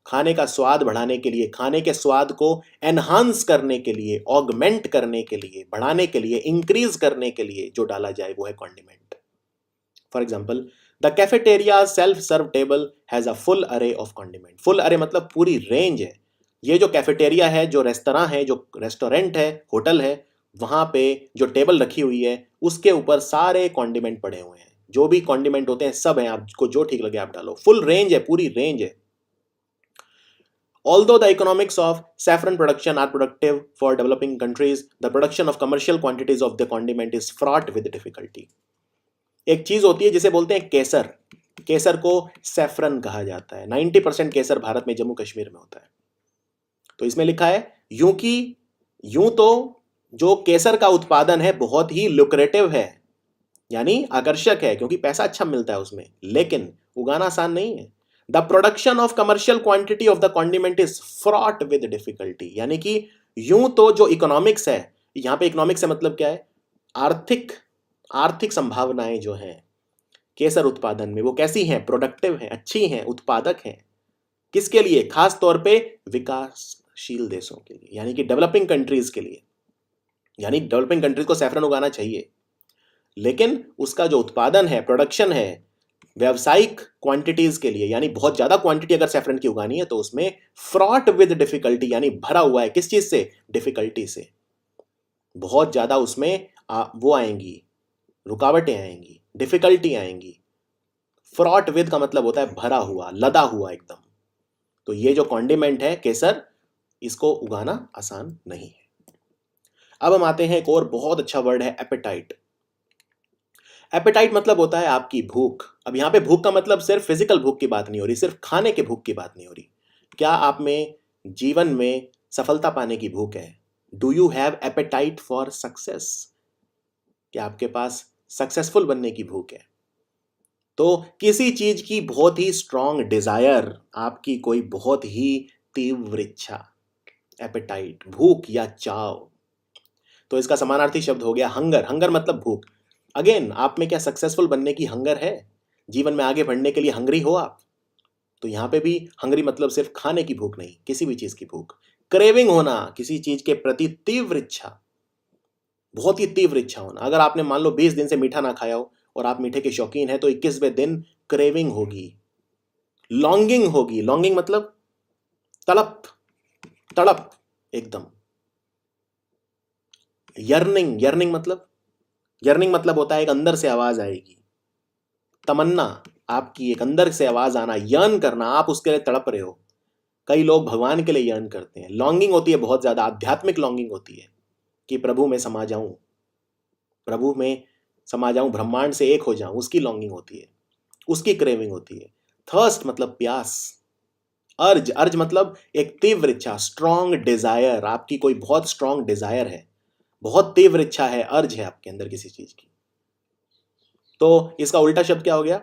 S1: खाने का स्वाद बढ़ाने के लिए, खाने के स्वाद को एनहांस करने के लिए, ऑगमेंट करने के लिए, बढ़ाने के लिए, इंक्रीज करने के लिए जो डाला जाए वो है condiment. For example, the cafeteria self serve table has a full array of condiment. Full array मतलब पूरी रेंज है। ये जो कैफेटेरिया है, जो रेस्तरां है, जो रेस्टोरेंट है, होटल है, वहां पे जो टेबल रखी हुई है उसके ऊपर सारे कॉन्डिमेंट पड़े हुए हैं। जो भी कॉन्डिमेंट होते हैं सब हैं, आपको जो ठीक लगे आप डालो। फुल रेंज है, पूरी रेंज है। Although the economics of saffron production are productive for developing countries, the production of commercial quantities of the condiment is fraught with difficulty. एक चीज होती है जिसे बोलते हैं केसर। केसर को सैफरन कहा जाता है। 90% केसर भारत में जम्मू कश्मीर में होता है। तो इसमें लिखा है यूं तो जो केसर का उत्पादन है बहुत ही लुक्रेटिव है, यानी आकर्षक है, क्योंकि पैसा अच्छा मिलता है उसमें, लेकिन उगाना आसान नहीं है। The production of commercial quantity of the condiment is fraught with difficulty. यानी कि यूं तो जो इकोनॉमिक्स है, यहां पे इकोनॉमिक्स से मतलब क्या है? आर्थिक आर्थिक संभावनाएं जो हैं केसर उत्पादन में वो कैसी हैं? प्रोडक्टिव हैं, अच्छी हैं, उत्पादक हैं। किसके लिए? खास तौर पे विकासशील देशों के लिए, यानी कि डेवलपिंग कंट्रीज के लिए। यानी डेवलपिंग कंट्रीज को सैफरन उगाना चाहिए, लेकिन उसका जो उत्पादन है, प्रोडक्शन है, व्यावसायिक क्वांटिटीज के लिए, यानी बहुत ज्यादा क्वांटिटी अगर सैफरन की उगानी है तो उसमें फ्रॉट विद डिफिकल्टी, यानी भरा हुआ है किस चीज से? डिफिकल्टी से। बहुत ज्यादा उसमें वो आएंगी, रुकावटें आएंगी, डिफिकल्टी आएंगी। फ्रॉट विद का मतलब होता है भरा हुआ, लदा हुआ एकदम। तो ये जो कॉन्डिमेंट है केसर, इसको उगाना आसान नहीं है। अब हम आते हैं एक और बहुत अच्छा वर्ड है एपेटाइट। एपेटाइट मतलब होता है आपकी भूख। अब यहां पे भूख का मतलब सिर्फ फिजिकल भूख की बात नहीं हो रही, सिर्फ खाने के भूख की बात नहीं हो रही। क्या आप में जीवन में सफलता पाने की भूख है? Do you have apatite for success? क्या आपके पास सक्सेसफुल बनने की भूख है? तो किसी चीज की बहुत ही स्ट्रांग डिजायर, आपकी कोई बहुत ही तीव्र इच्छा, एपेटाइट, भूख या चाव। तो इसका समानार्थी शब्द हो गया हंगर। हंगर मतलब भूख। अगेन, आप में क्या सक्सेसफुल बनने की हंगर है? जीवन में आगे बढ़ने के लिए हंगरी हो आप? तो यहां पे भी हंगरी मतलब सिर्फ खाने की भूख नहीं, किसी भी चीज की भूख। क्रेविंग होना, किसी चीज के प्रति तीव्र इच्छा, बहुत ही तीव्र इच्छा होना। अगर आपने मान लो 20 दिन से मीठा ना खाया हो और आप मीठे के शौकीन हैं, तो 21वें दिन क्रेविंग होगी, लॉन्गिंग होगी। लॉन्गिंग मतलब तड़प, तड़प एकदम। यर्निंग, यर्निंग मतलब, यर्निंग मतलब होता है एक अंदर से आवाज आएगी, तमन्ना, आपकी एक अंदर से आवाज आना, यर्न करना, आप उसके लिए तड़प रहे हो। कई लोग भगवान के लिए यर्न करते हैं। लॉन्गिंग होती है बहुत ज्यादा, आध्यात्मिक लॉन्गिंग होती है कि प्रभु में समा जाऊं, प्रभु में समा जाऊं, ब्रह्मांड से एक हो जाऊं, उसकी लॉन्गिंग होती है, उसकी क्रेविंग होती है। थर्स्ट मतलब प्यास। अर्ज, अर्ज मतलब एक तीव्र इच्छा, स्ट्रॉन्ग डिजायर, आपकी कोई बहुत स्ट्रॉन्ग डिजायर है, बहुत तीव्र इच्छा है, अर्ज है आपके अंदर किसी चीज की। तो इसका उल्टा शब्द क्या हो गया?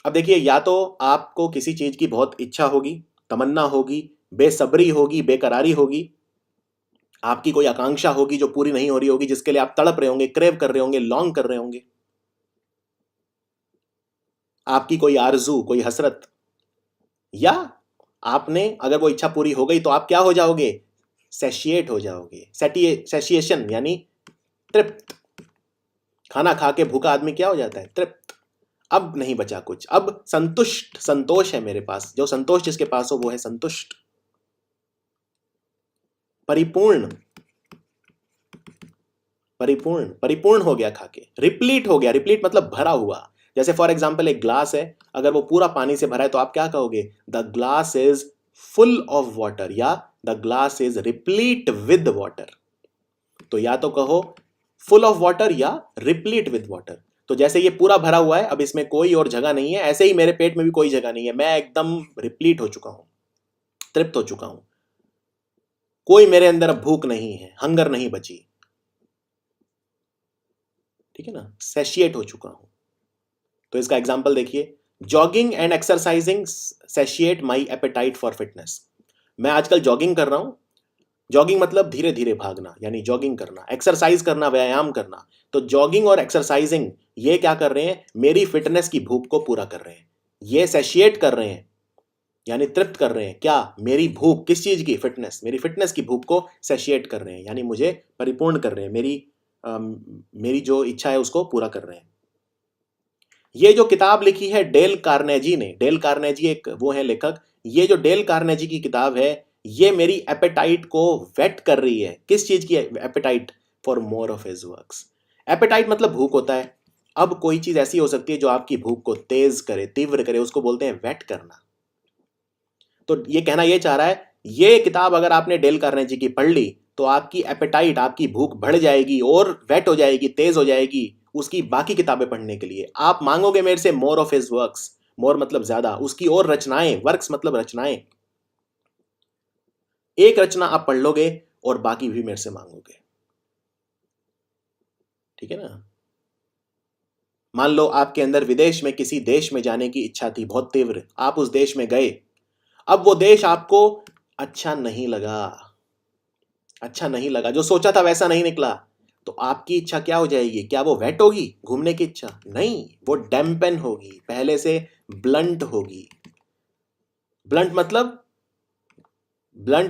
S1: अब देखिए, या तो आपको किसी चीज की बहुत इच्छा होगी, तमन्ना होगी, बेसब्री होगी, बेकरारी होगी, आपकी कोई आकांक्षा होगी जो पूरी नहीं हो रही होगी, जिसके लिए आप तड़प रहे होंगे, क्रेव कर रहे होंगे, लॉन्ग कर रहे होंगे। आपकी कोई आरजू, कोई हसरत, या आपने अगर वो इच्छा पूरी हो गई तो आप क्या हो जाओगे? सेशिएट हो जाओगे। सेशिएशन यानी तृप्त। खाना खा के भूखा आदमी क्या हो जाता है? तृप्त। अब नहीं बचा कुछ, अब संतुष्ट, संतोष है मेरे पास। जो संतोष जिसके पास हो वो है संतुष्ट, परिपूर्ण, परिपूर्ण, परिपूर्ण हो गया खा के। रिप्लीट हो गया, रिप्लीट मतलब भरा हुआ। जैसे फॉर एग्जाम्पल एक ग्लास है, अगर वो पूरा पानी से भरा है तो आप क्या कहोगे? The glass is full of water, या the glass is replete with water. तो या तो कहो फुल ऑफ वाटर या रिप्लीट विद वाटर। तो जैसे ये पूरा भरा हुआ है, अब इसमें कोई और जगह नहीं है, ऐसे ही मेरे पेट में भी कोई जगह नहीं है। मैं एकदम रिप्लीट हो चुका हूं, तृप्त हो चुका हूं। कोई मेरे अंदर अब भूख नहीं है, हंगर नहीं बची। ठीक है ना? सेशिएट हो चुका हूं। तो इसका एग्जाम्पल देखिए, jogging and exercising satiate my appetite for fitness. मैं आजकल जॉगिंग कर रहा हूं। जॉगिंग मतलब धीरे धीरे भागना, यानी जॉगिंग करना, एक्सरसाइज करना, व्यायाम करना। तो जॉगिंग और एक्सरसाइजिंग ये क्या कर रहे हैं? मेरी फिटनेस की भूख को पूरा कर रहे हैं। ये सेशिएट कर रहे हैं, यानी तृप्त कर रहे हैं। क्या? मेरी भूख, किस चीज की? फिटनेस। मेरी फिटनेस की भूख को सेशिएट कर रहे हैं, यानी मुझे परिपूर्ण कर रहे हैं, मेरी जो इच्छा है उसको पूरा कर रहे हैं। ये जो किताब लिखी है डेल कार्नेजी ने, डेल कार्नेजी एक वो है लेखक, ये जो डेल कार्नेजी की किताब है, ये मेरी एपेटाइट को वेट कर रही है। किस चीज की appetite? For more of his works. Appetite मतलब भूख होता है। अब कोई चीज ऐसी हो सकती है जो आपकी भूख को तेज करे, तीव्र करे, उसको बोलते हैं वेट करना। तो ये कहना ये चाह रहा है, ये किताब अगर आपने डेल कार्नेजी की पढ़ ली तो आपकी एपेटाइट, आपकी भूख बढ़ जाएगी और वेट हो जाएगी, तेज हो जाएगी उसकी बाकी किताबें पढ़ने के लिए। आप मांगोगे मेरे से मोर ऑफ हिज वर्क्स। मोर मतलब ज्यादा, उसकी और रचनाएं, वर्क्स मतलब रचनाएं। एक रचना आप पढ़ लोगे और बाकी भी मेरे से मांगोगे। ठीक है ना? मान लो आपके अंदर विदेश में किसी देश में जाने की इच्छा थी बहुत तीव्र, आप उस देश में गए। अब वो देश आपको अच्छा नहीं लगा, अच्छा नहीं लगा, जो सोचा था वैसा नहीं निकला। तो आपकी इच्छा क्या हो जाएगी? क्या वो वेट होगी घूमने की इच्छा? नहीं, वो डैम्पन होगी, पहले से ब्लंट होगी। ब्लंट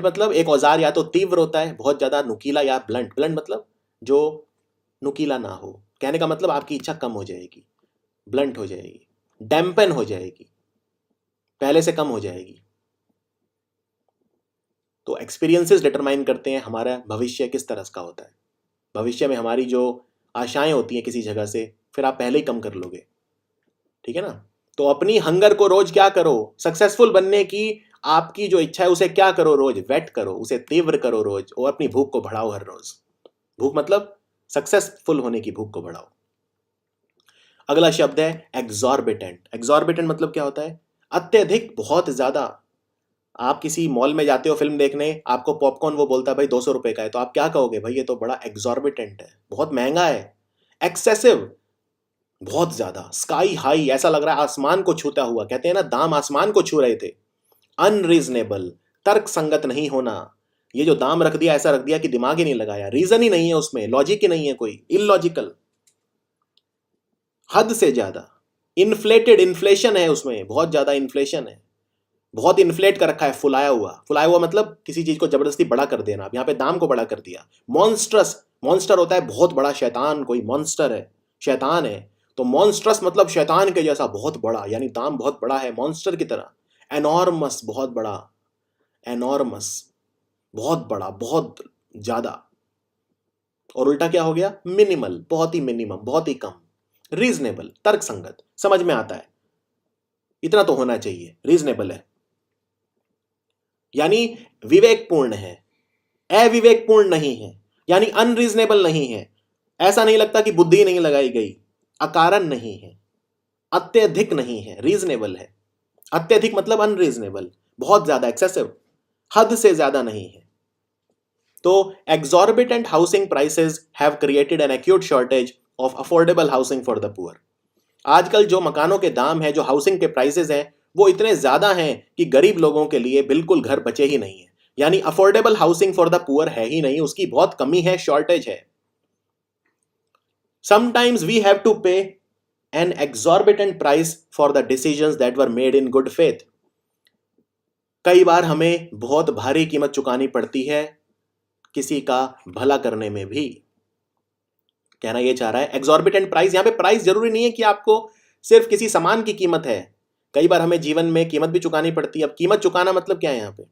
S1: मतलब एक औजार या तो तीव्र होता है, बहुत ज्यादा नुकीला, या ब्लंट। ब्लंट मतलब जो नुकीला ना हो। कहने का मतलब आपकी इच्छा कम हो जाएगी, ब्लंट हो जाएगी, डैम्पन हो जाएगी, पहले से कम हो जाएगी। तो एक्सपीरियंसेस डिटरमाइन करते हैं हमारा भविष्य किस तरह का होता है। भविष्य में हमारी जो आशाएं होती हैं किसी जगह से, फिर आप पहले ही कम कर लोगे, ठीक है ना। तो अपनी हंगर को रोज क्या करो, सक्सेसफुल बनने की आपकी जो इच्छा है उसे क्या करो, रोज वेट करो, उसे तीव्र करो रोज, और अपनी भूख को बढ़ाओ हर रोज। भूख मतलब सक्सेसफुल होने की भूख को बढ़ाओ। अगला शब्द है एग्जॉर्बिटेंट। एग्जॉर्बिटेंट मतलब क्या होता है? अत्यधिक, बहुत ज्यादा। आप किसी मॉल में जाते हो फिल्म देखने, आपको पॉपकॉर्न वो बोलता है भाई 200 रुपए का है, तो आप क्या कहोगे? भाई ये तो बड़ा एग्जॉर्बिटेंट है, बहुत महंगा है, एक्सेसिव, बहुत ज्यादा, स्काई हाई, ऐसा लग रहा है आसमान को छूता हुआ। कहते हैं ना, दाम आसमान को छू रहे थे। अनरीजनेबल, तर्क संगत नहीं होना। ये जो दाम रख दिया, ऐसा रख दिया कि दिमाग ही नहीं लगाया, रीजन ही नहीं है उसमें, लॉजिक ही नहीं है कोई, इलॉजिकल, हद से ज्यादा। इन्फ्लेटेड, इन्फ्लेशन है उसमें, बहुत ज्यादा इन्फ्लेशन है, बहुत इन्फ्लेट कर रखा है, फुलाया हुआ। फुलाया हुआ मतलब किसी चीज को जबरदस्ती बड़ा कर देना। अब यहाँ पे दाम को बड़ा कर दिया। मॉन्स्ट्रस, मॉन्स्टर होता है बहुत बड़ा, शैतान, कोई मॉन्स्टर है, शैतान है। तो मॉन्स्ट्रस मतलब शैतान के जैसा बहुत बड़ा, यानी दाम बहुत बड़ा है, मॉन्स्टर की तरह। एनॉर्मस, बहुत बड़ा, एनॉर्मस, बहुत बड़ा, बहुत ज्यादा। और उल्टा क्या हो गया? मिनिमल, बहुत ही मिनिमम, बहुत ही कम। रीजनेबल, तर्क संगत, समझ में आता है, इतना तो होना चाहिए, रीजनेबल है, यानी विवेकपूर्ण है, अविवेकपूर्ण नहीं है, यानी अनरीजनेबल नहीं है। ऐसा नहीं लगता कि बुद्धि नहीं लगाई गई, अकारण नहीं है, अत्यधिक नहीं है, रीजनेबल है। अत्यधिक मतलब अनरीजनेबल, बहुत ज्यादा, एक्सेसिव, हद से ज्यादा नहीं है। तो exorbitant housing prices have created an acute shortage of affordable housing for the poor. आजकल जो मकानों के दाम है, जो हाउसिंग के प्राइसेस हैं, वो इतने ज्यादा हैं कि गरीब लोगों के लिए बिल्कुल घर बचे ही नहीं है। यानी affordable housing for the poor है ही नहीं, उसकी बहुत कमी है, शॉर्टेज है। Sometimes we have to pay an exorbitant price for the decisions that were made in good faith. कई बार हमें बहुत भारी कीमत चुकानी पड़ती है किसी का भला करने में भी। कहना यह चाह रहा है एग्जॉर्बिटेंट प्राइस, यहां पे प्राइस जरूरी नहीं है कि आपको सिर्फ किसी सामान की कीमत है। कई बार हमें जीवन में कीमत भी चुकानी पड़ती है। अब कीमत चुकाना मतलब क्या है? यहां पे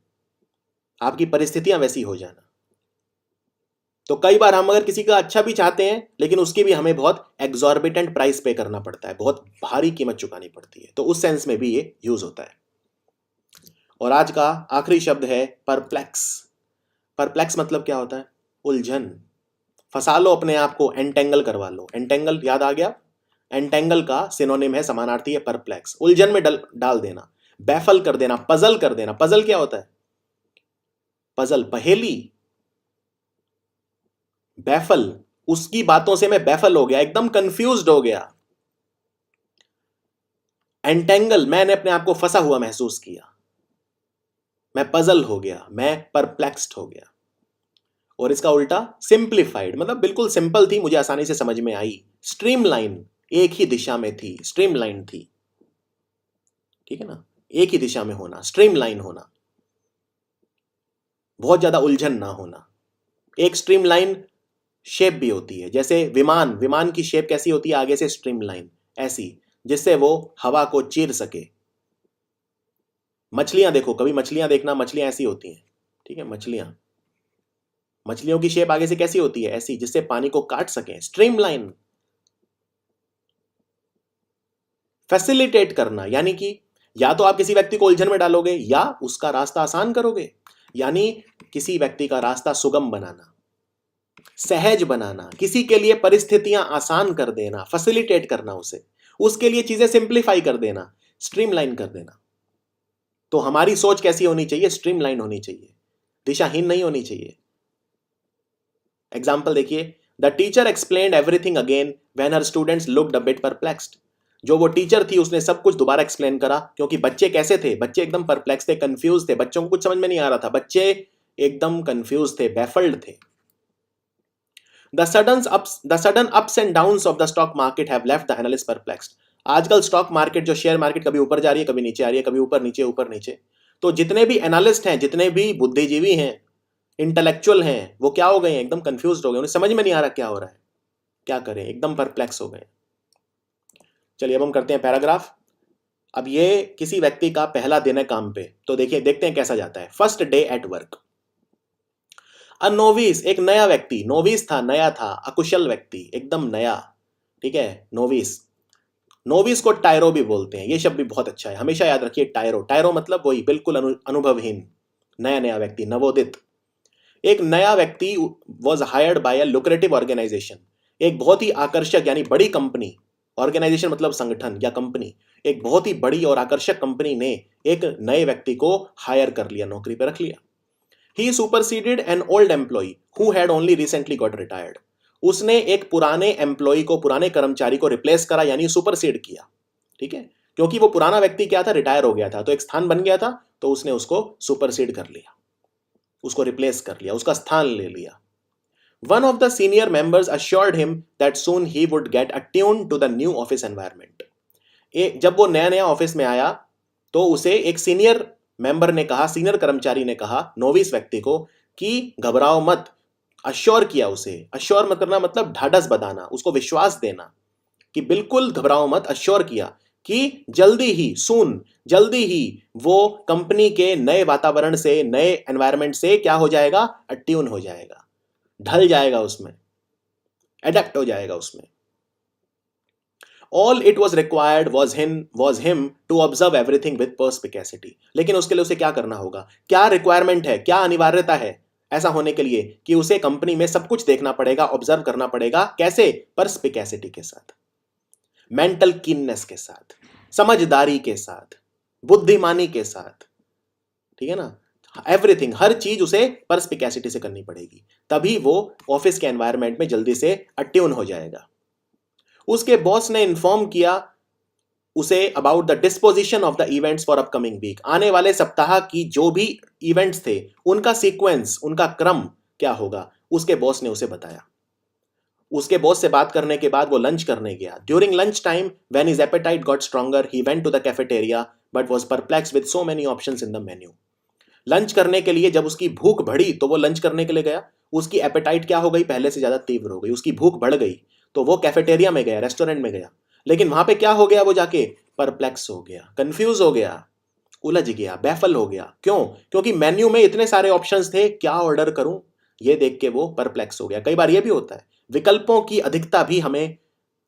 S1: आपकी परिस्थितियां वैसी हो जाना। तो कई बार हम अगर किसी का अच्छा भी चाहते हैं, लेकिन उसकी भी हमें बहुत एग्जॉर्बिटेंट प्राइस पे करना पड़ता है, बहुत भारी कीमत चुकानी पड़ती है। तो उस सेंस में भी ये यूज होता है। और आज का आखिरी शब्द है परप्लेक्स। परप्लेक्स मतलब क्या होता है? उलझन। फंसा लो अपने आप को, एंटेंगल करवा लो। एंटेंगल याद आ गया? एंटेंगल का सिनोनिम है, समानार्थी है परप्लेक्स। उलझन में डाल देना, बैफल कर देना, पजल कर देना। पजल क्या होता है? पजल, पहेली। बैफल, उसकी बातों से मैं बैफल हो गया, एकदम कंफ्यूज्ड हो गया। एंटेंगल, मैंने अपने आप को फंसा हुआ महसूस किया, मैं पजल हो गया, मैं परप्लेक्स्ड हो गया। और इसका उल्टा सिंप्लीफाइड, मतलब बिल्कुल सिंपल थी, मुझे आसानी से समझ में आई। स्ट्रीमलाइन, एक ही दिशा में थी, स्ट्रीमलाइन थी, ठीक है ना। एक ही दिशा में होना, स्ट्रीमलाइन होना, बहुत ज्यादा उलझन ना होना। एक स्ट्रीमलाइन शेप भी होती है, जैसे विमान, विमान की शेप कैसी होती है? आगे से स्ट्रीमलाइन, ऐसी, जिससे वो हवा को चीर सके। मछलियां देखो, कभी मछलियां देखना, मछलियां ऐसी होती हैं, ठीक है। मछलियों की शेप आगे से कैसी होती है? ऐसी, जिससे पानी को काट सके, स्ट्रीमलाइन। फैसिलिटेट करना, यानी कि या तो आप किसी व्यक्ति को उलझन में डालोगे या उसका रास्ता आसान करोगे। यानी किसी व्यक्ति का रास्ता सुगम बनाना, सहज बनाना, किसी के लिए परिस्थितियां आसान कर देना, फैसिलिटेट करना उसे, उसके लिए चीजें सिंप्लीफाई कर देना, स्ट्रीमलाइन कर देना। तो हमारी सोच कैसी होनी चाहिए? स्ट्रीमलाइन होनी चाहिए, दिशाहीन नहीं होनी चाहिए। एग्जाम्पल देखिए, the teacher explained everything again when her students looked a bit perplexed. जो वो टीचर थी उसने सब कुछ दोबारा एक्सप्लेन करा, क्योंकि बच्चे कैसे थे? बच्चे एकदम परप्लेक्स थे, कंफ्यूज थे, बच्चों को कुछ समझ में नहीं आ रहा था, बच्चे एकदम कंफ्यूज थे, बैफल्ड थे। The sudden ups and downs of the stock market have left the analyst perplexed. आजकल स्टॉक मार्केट जो शेयर मार्केट कभी ऊपर जा रही है, कभी नीचे आ रही है, कभी ऊपर नीचे। तो जितने भी एनालिस्ट हैं, जितने भी बुद्धिजीवी हैं, इंटेलेक्चुअल हैं, वो क्या हो गए हैं? एकदम कंफ्यूज हो गए, उन्हें समझ में नहीं आ रहा क्या हो रहा है, क्या करें, एकदम परप्लेक्स हो गए। चलिए अब हम करते हैं पैराग्राफ। अब ये किसी व्यक्ति का पहला दिन है काम पे, तो देखिए देखते हैं कैसा जाता है। First day at work. A novice, एक नया व्यक्ति, नोविस था, नया था, अकुशल व्यक्ति, एकदम नया, ठीक है, नोविस। नोविस को टायरो भी बोलते हैं, ये शब्द भी बहुत अच्छा है, हमेशा याद रखिए टायरो। टायरो मतलब वही बिल्कुल अनुभवहीन, नया व्यक्ति, नवोदित। एक नया व्यक्ति was hired by a lucrative organisation, एक बहुत ही आकर्षक यानी बड़ी कंपनी, ऑर्गेनाइजेशन मतलब संगठन या कंपनी, एक बहुत ही बड़ी और आकर्षक कंपनी ने एक नए व्यक्ति को हायर कर लिया, नौकरी पर रख लिया। He superseded an old employee who had only recently got retired. उसने एक पुराने एम्प्लॉय को, पुराने कर्मचारी को रिप्लेस करा यानी सुपरसीड किया, ठीक है, क्योंकि वो पुराना व्यक्ति क्या था, रिटायर हो गया था, तो एक स्थान बन गया था, तो उसने उसको सुपरसीड कर लिया, उसको रिप्लेस कर लिया, उसका स्थान ले लिया। One of the senior members assured him that soon he would get attuned to the new office environment. जब वो नया ऑफिस में आया तो उसे एक सीनियर मेंबर ने कहा, सीनियर कर्मचारी ने कहा नोविस व्यक्ति को कि घबराओ मत, अश्योर किया उसे। अश्योर मत करना मतलब ढाढ़स बंधाना, उसको विश्वास देना कि बिल्कुल घबराओ मत, अश्योर किया कि जल्दी ही, सून, जल्दी ही वो कंपनी के नए वातावरण से, नए एनवायरनमेंट से क्या हो जाएगा, अट्यून हो जाएगा, ढल जाएगा, उसमें एडेप्ट हो जाएगा उसमें। All it was required was him to observe everything with perspicacity. लेकिन उसके लिए उसे क्या करना होगा, क्या रिक्वायरमेंट है, क्या अनिवार्यता है ऐसा होने के लिए कि उसे कंपनी में सब कुछ देखना पड़ेगा, ऑब्जर्व करना पड़ेगा। कैसे? परस्पिकैसिटी के साथ, मेंटल कीननेस के साथ, समझदारी के साथ, बुद्धिमानी के साथ, ठीक है ना, एवरीथिंग, हर चीज उसे परस्पिकैसिटी से करनी पड़ेगी, तभी वो ऑफिस के एनवायरनमेंट में जल्दी से अट्यून हो जाएगा। उसके बॉस ने इन्फॉर्म किया उसे about the disposition of the events for upcoming week. आने वाले सप्ताह की जो भी इवेंट्स थे उनका सीक्वेंस, उनका क्रम क्या होगा, उसके बॉस ने उसे बताया। उसके बॉस से बात करने के बाद वो लंच करने गया। During lunch time when his appetite got stronger he went to the cafeteria but was perplexed with so many options in the menu. Lunch करने के लिए जब उसकी भूख बढ़ी तो वो लंच करने के लिए गया। उसकी एपेटाइट क्या हो गई, पहले से ज्यादा तीव्र हो गई, उसकी भूख बढ़ गई, तो वो कैफेटेरिया में गया, रेस्टोरेंट में गया। लेकिन वहां पे क्या हो गया, वो जाके परप्लेक्स हो गया, कंफ्यूज हो गया, उलझ गया, बैफल हो गया। क्यों? क्योंकि मेन्यू में इतने सारे ऑप्शंस थे, क्या ऑर्डर करूं, ये देख के वो परप्लेक्स हो गया। कई बार ये भी होता है, विकल्पों की अधिकता भी हमें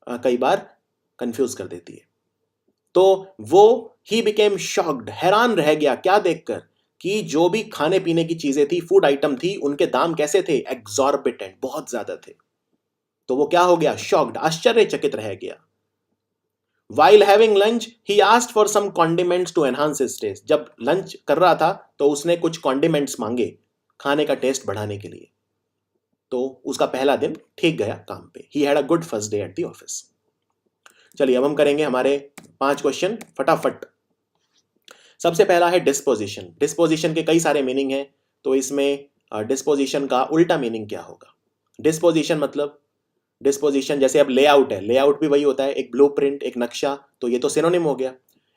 S1: कई बार कंफ्यूज कर देती है। तो वो ही बिकेम शॉक्ड, हैरान रह गया क्या देखकर कि जो भी खाने पीने की चीजें थी, फूड आइटम थी, उनके दाम कैसे थे, एग्जॉर्बिटेंट, बहुत ज्यादा थे। तो वो क्या हो गया, शॉक्ड, आश्चर्यचकित रह गया। While having lunch, he asked for some condiments to enhance his taste. जब लंच कर रहा था तो उसने कुछ कॉन्डिमेंट्स मांगे खाने का टेस्ट बढ़ाने के लिए। तो उसका पहला दिन ठीक गया काम पे। He had a good first day at the office. चलिए अब हम करेंगे हमारे 5 क्वेश्चन फटाफट। सबसे पहला है डिस्पोजिशन। डिस्पोजिशन के कई सारे मीनिंग हैं, तो इसमें डिस्पोजिशन का उल्टा मीनिंग क्या होगा। डिस्पोजिशन मतलब, डिस्पोजिशन जैसे अब लेआउट है, लेआउट भी वही होता है, एक ब्लूप्रिंट, एक नक्शा, तो ये तो सिनोनिम हो गया।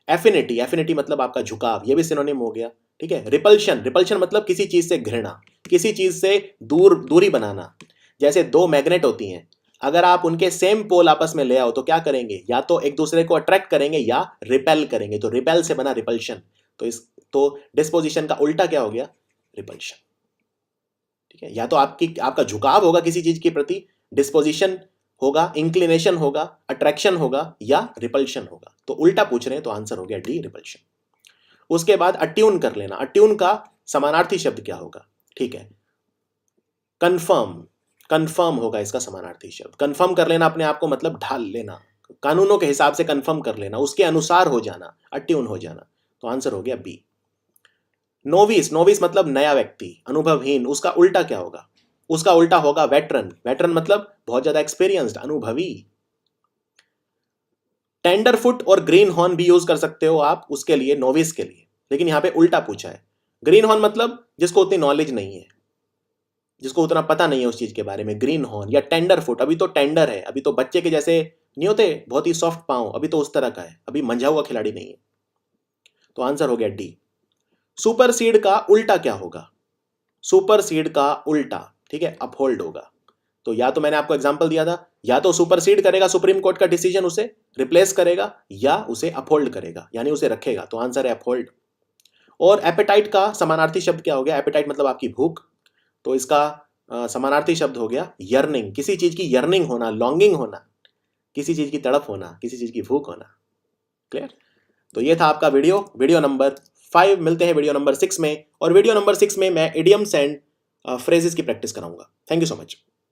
S1: एफिनिटी, एफिनिटी मतलब आपका झुकाव, ये भी सिनोनिम हो गया, ठीक है। रिपल्शन, रिपल्शन मतलब किसी चीज से घृणा, किसी चीज से दूरी बनाना। जैसे दो मैग्नेट होती हैं, अगर आप उनके सेम पोल आपस में ले आओ तो क्या करेंगे, या तो एक दूसरे को अट्रैक्ट करेंगे या रिपेल करेंगे, तो रिपेल से बना रिपल्शन। तो डिस्पोजिशन का उल्टा क्या हो गया, रिपल्शन, ठीक है। या तो आपका झुकाव होगा किसी चीज के प्रति, डिस्पोजिशन होगा, इंक्लिनेशन होगा, अट्रैक्शन होगा, या रिपल्शन होगा। तो उल्टा पूछ रहे हैं तो आंसर हो गया डी, रिपल्शन। उसके बाद अट्यून कर लेना। अट्यून का समानार्थी शब्द क्या होगा, ठीक है, कंफर्म, कंफर्म होगा इसका समानार्थी शब्द। कंफर्म कर लेना अपने आप को मतलब ढाल लेना, कानूनों के हिसाब से कंफर्म कर लेना, उसके अनुसार हो जाना, अट्यून हो जाना। तो आंसर हो गया बी। नोविस, नोविस मतलब नया व्यक्ति, अनुभवहीन, उसका उल्टा क्या होगा, उसका उल्टा होगा वेटरन। वेटरन मतलब बहुत ज्यादा एक्सपीरियंस्ड, अनुभवी। टेंडरफुट और ग्रीन हॉर्न भी यूज कर सकते हो आप उसके लिए, नोविस के लिए, लेकिन यहां पे उल्टा पूछा है। ग्रीन हॉर्न मतलब जिसको उतनी नॉलेज नहीं है, जिसको उतना पता नहीं है उस चीज़ के बारे में, ग्रीन हॉर्न या टेंडर फुट, अभी तो टेंडर है, अभी तो बच्चे के जैसे नहीं होते, बहुत ही सॉफ्ट पाँव, अभी तो उस तरह का है, अभी मंझा हुआ खिलाड़ी नहीं है। तो आंसर हो गया डी। सुपर सीड का उल्टा क्या होगा? सुपर सीड का उल्टा, ठीक है, अपहोल्ड होगा। तो या तो मैंने आपको एग्जांपल दिया था, या तो सुपर सीड करेगा सुप्रीम कोर्ट का डिसीजन, उसे रिप्लेस करेगा, या उसे अपहोल्ड करेगा, यानी उसे रखेगा। तो आंसर है अपहोल्ड। और एपेटाइट का समानार्थी शब्द क्या हो गया? एपेटाइट मतलब आपकी भूख, तो इसका समानार्थी शब्द हो गया यर्निंग, किसी चीज की यर्निंग होना, लॉन्गिंग होना, किसी चीज की तड़प होना, किसी चीज की भूख होना। क्लियर? तो ये था आपका वीडियो नंबर 5। मिलते हैं वीडियो नंबर 6 में, और वीडियो नंबर 6 में मैं इडियम्स एंड फ्रेजेस की प्रैक्टिस कराऊंगा। Thank you so much.